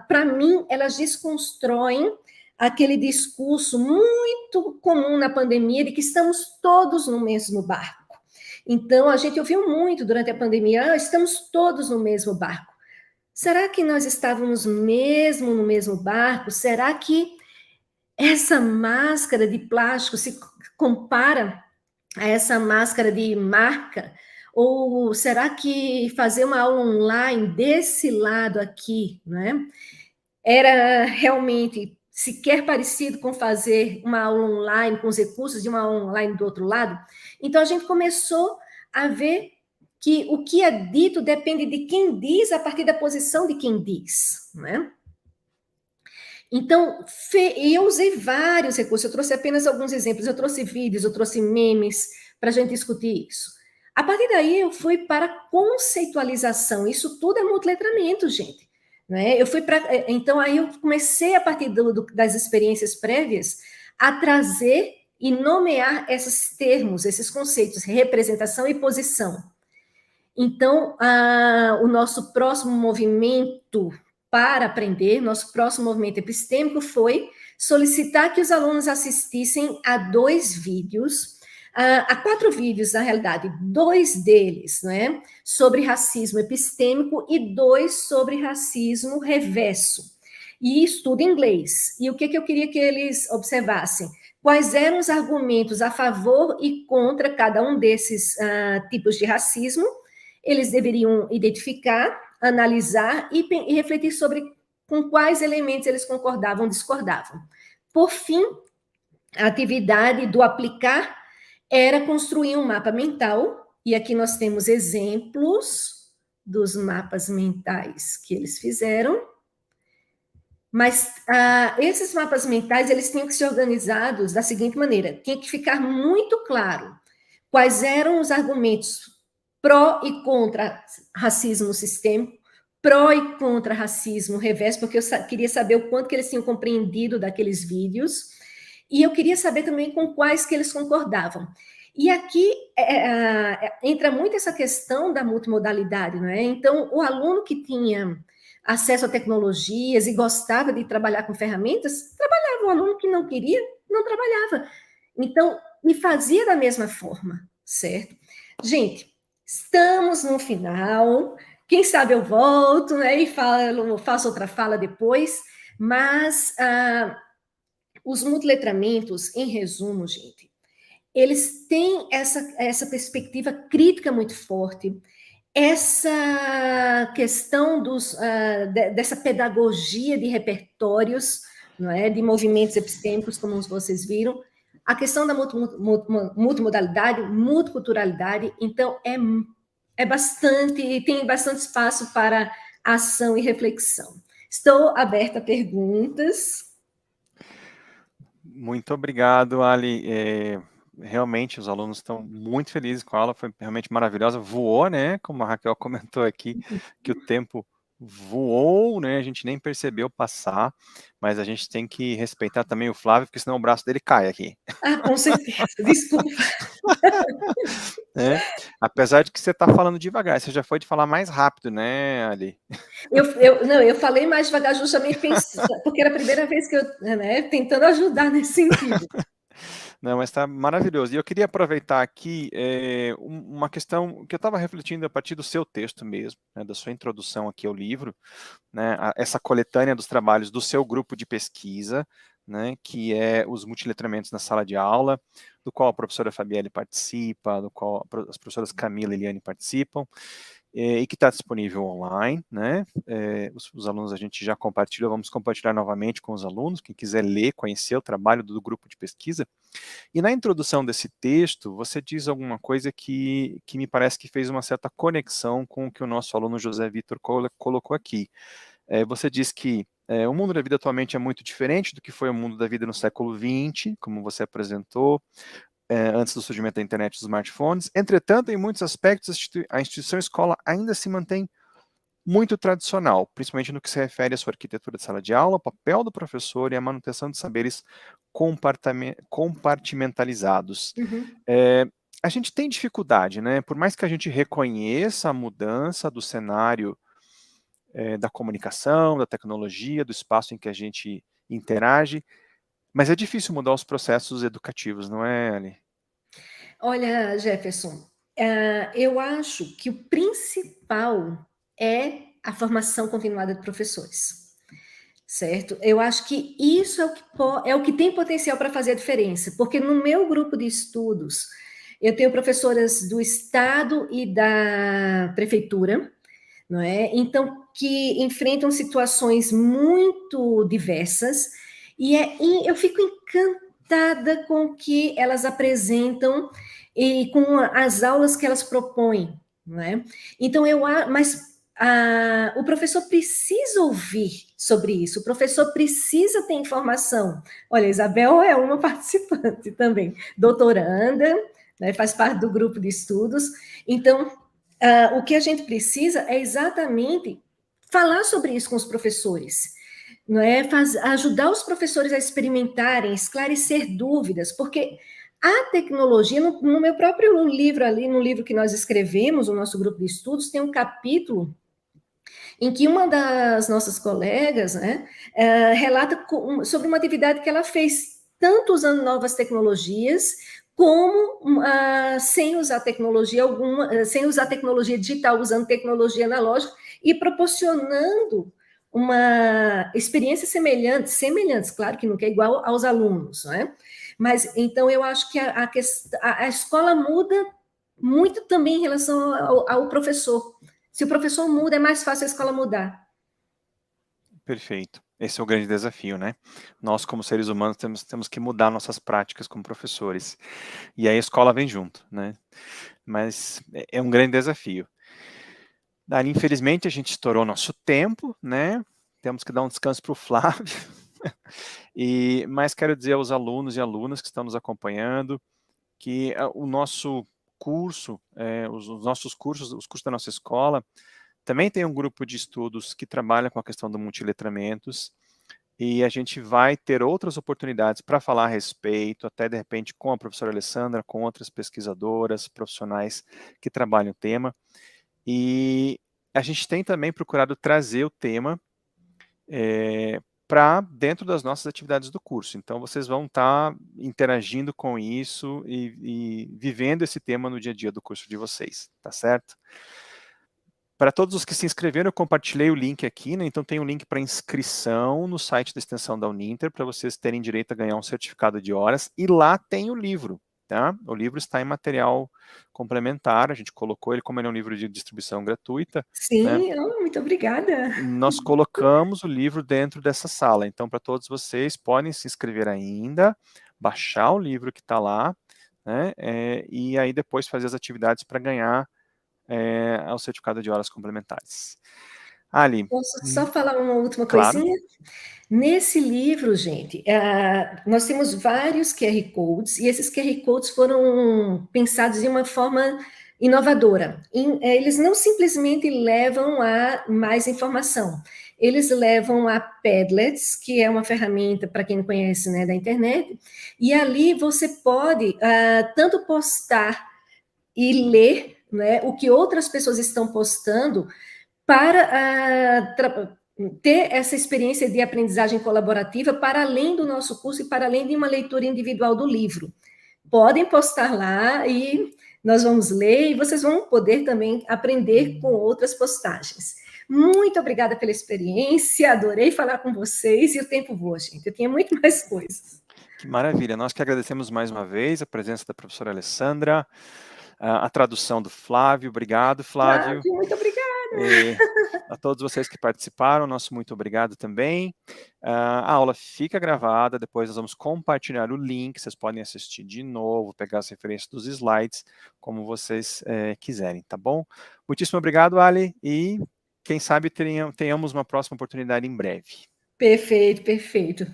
para mim, elas desconstroem aquele discurso muito comum na pandemia de que estamos todos no mesmo barco. Então, a gente ouviu muito durante a pandemia, estamos todos no mesmo barco. Será que nós estávamos mesmo no mesmo barco? Será que essa máscara de plástico se compara a essa máscara de marca? Ou será que fazer uma aula online desse lado aqui, né, era realmente sequer parecido com fazer uma aula online, com os recursos de uma aula online do outro lado? Então, a gente começou a ver que o que é dito depende de quem diz a partir da posição de quem diz, né? Então, eu usei vários recursos, eu trouxe apenas alguns exemplos, eu trouxe vídeos, eu trouxe memes para a gente discutir isso. A partir daí, eu fui para conceitualização, isso tudo é multiletramento, gente. Né? Eu fui para, então, aí eu comecei, a partir das experiências prévias, a trazer e nomear esses termos, esses conceitos, representação e posição. Então, o nosso próximo movimento para aprender, nosso próximo movimento epistêmico foi solicitar que os alunos assistissem a 2 vídeos, a 4 vídeos, na realidade, 2 deles, né, sobre racismo epistêmico e 2 sobre racismo reverso. E isso tudo em inglês. E o que eu queria que eles observassem? Quais eram os argumentos a favor e contra cada um desses tipos de racismo? Eles deveriam identificar, analisar e refletir sobre com quais elementos eles concordavam ou discordavam. Por fim, a atividade do aplicar era construir um mapa mental, e aqui nós temos exemplos dos mapas mentais que eles fizeram, mas esses mapas mentais, eles tinham que ser organizados da seguinte maneira, tinha que ficar muito claro quais eram os argumentos pró e contra racismo sistêmico, pró e contra racismo reverso, porque eu queria saber o quanto que eles tinham compreendido daqueles vídeos, e eu queria saber também com quais que eles concordavam. E aqui entra muito essa questão da multimodalidade, não é? Então, o aluno que tinha acesso a tecnologias e gostava de trabalhar com ferramentas, trabalhava. O aluno que não queria, não trabalhava. Então, me fazia da mesma forma, certo? Gente, estamos no final. Quem sabe eu volto, né, e faço outra fala depois, mas os multiletramentos, em resumo, gente, eles têm essa perspectiva crítica muito forte, essa questão dessa pedagogia de repertórios, não é, de movimentos epistêmicos, como vocês viram, a questão da multimodalidade, multiculturalidade, então tem bastante espaço para ação e reflexão. Estou aberta a perguntas. Muito obrigado, Ali. Realmente, os alunos estão muito felizes com a aula, foi realmente maravilhosa. Voou, né? Como a Raquel comentou aqui, que o tempo voou, né? A gente nem percebeu passar, mas a gente tem que respeitar também o Flávio, porque senão o braço dele cai aqui. Ah, com certeza, desculpa. Né? Apesar de que você está falando devagar, você já foi de falar mais rápido, né, Ali? Não, eu falei mais devagar justamente porque era a primeira vez que eu, né, tentando ajudar nesse sentido. Não, mas está maravilhoso. E eu queria aproveitar aqui uma questão que eu estava refletindo a partir do seu texto mesmo, né, da sua introdução aqui ao livro, né, essa coletânea dos trabalhos do seu grupo de pesquisa, né, que é os multiletramentos na sala de aula, do qual a professora Fabielle participa, do qual as professoras Camila e Eliane participam, e que está disponível online, né? Os alunos a gente já compartilhou, vamos compartilhar novamente com os alunos, quem quiser ler, conhecer o trabalho do grupo de pesquisa. E na introdução desse texto, você diz alguma coisa que me parece que fez uma certa conexão com o que o nosso aluno José Vitor colocou aqui. Você diz que o mundo da vida atualmente é muito diferente do que foi o mundo da vida no século XX, como você apresentou, antes do surgimento da internet e dos smartphones. Entretanto, em muitos aspectos, a instituição escola ainda se mantém muito tradicional, principalmente no que se refere à sua arquitetura de sala de aula, o papel do professor e a manutenção de saberes compartimentalizados. Uhum. A gente tem dificuldade, né? Por mais que a gente reconheça a mudança do cenário da comunicação, da tecnologia, do espaço em que a gente interage, mas é difícil mudar os processos educativos, não é, Ali? Olha, Jefferson, eu acho que o principal é a formação continuada de professores, certo? Eu acho que isso é o que tem potencial para fazer a diferença, porque no meu grupo de estudos, eu tenho professoras do Estado e da Prefeitura, não é? Então, que enfrentam situações muito diversas, e eu fico encantada com o que elas apresentam e com as aulas que elas propõem, não é? Então, o professor precisa ouvir sobre isso, o professor precisa ter informação. Olha, a Isabel é uma participante também, doutoranda, né, faz parte do grupo de estudos, então o que a gente precisa é exatamente falar sobre isso com os professores, não é? Ajudar os professores a experimentarem, esclarecer dúvidas, porque a tecnologia, no meu próprio livro ali, no livro que nós escrevemos, o nosso grupo de estudos, tem um capítulo em que uma das nossas colegas, né, relata sobre uma atividade que ela fez, tanto usando novas tecnologias, como sem usar tecnologia alguma, sem usar tecnologia digital, usando tecnologia analógica e proporcionando uma experiência semelhantes, claro que nunca é igual aos alunos, né? Mas então eu acho que a escola muda muito também em relação ao professor. Se o professor muda, é mais fácil a escola mudar. Perfeito. Esse é o grande desafio, né? Nós, como seres humanos, temos que mudar nossas práticas como professores. E aí a escola vem junto, né? Mas é um grande desafio. Daí, infelizmente, a gente estourou nosso tempo, né? Temos que dar um descanso para o Flávio. Mas quero dizer aos alunos e alunas que estão nos acompanhando que o nosso curso, os nossos cursos, os cursos da nossa escola, também tem um grupo de estudos que trabalha com a questão do multiletramentos, e a gente vai ter outras oportunidades para falar a respeito, até de repente com a professora Alessandra, com outras pesquisadoras, profissionais que trabalham o tema. E a gente tem também procurado trazer o tema para dentro das nossas atividades do curso. Então, vocês vão estar interagindo com isso e vivendo esse tema no dia a dia do curso de vocês, tá certo? Para todos os que se inscreveram, eu compartilhei o link aqui, né? Então tem um link para inscrição no site da extensão da Uninter, para vocês terem direito a ganhar um certificado de horas, e lá tem o livro, tá? O livro está em material complementar, a gente colocou ele, como ele é um livro de distribuição gratuita, né? Sim, muito obrigada. Nós colocamos o livro dentro dessa sala, então para todos vocês, podem se inscrever ainda, baixar o livro que está lá, né? E aí depois fazer as atividades para ganhar ao certificado de horas complementares. Ali. Posso só falar uma última Claro. coisinha? Nesse livro, gente, nós temos vários QR Codes, e esses QR Codes foram pensados de uma forma inovadora. Eles não simplesmente levam a mais informação, eles levam a Padlets, que é uma ferramenta, para quem não conhece, né, da internet, e ali você pode tanto postar e ler, né, o que outras pessoas estão postando para ter essa experiência de aprendizagem colaborativa para além do nosso curso e para além de uma leitura individual do livro. Podem postar lá e nós vamos ler e vocês vão poder também aprender com outras postagens. Muito obrigada pela experiência, adorei falar com vocês e o tempo voa, gente. Eu tinha muito mais coisas. Que maravilha, nós que agradecemos mais uma vez a presença da professora Alessandra, a tradução do Flávio, obrigado, Flávio. Flávio, muito obrigada. A todos vocês que participaram, nosso muito obrigado também. A aula fica gravada, depois nós vamos compartilhar o link, vocês podem assistir de novo, pegar as referências dos slides, como vocês quiserem, tá bom? Muitíssimo obrigado, Ali, e quem sabe tenhamos uma próxima oportunidade em breve. Perfeito, perfeito.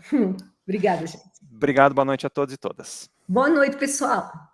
Obrigada, gente. Obrigado, boa noite a todos e todas. Boa noite, pessoal.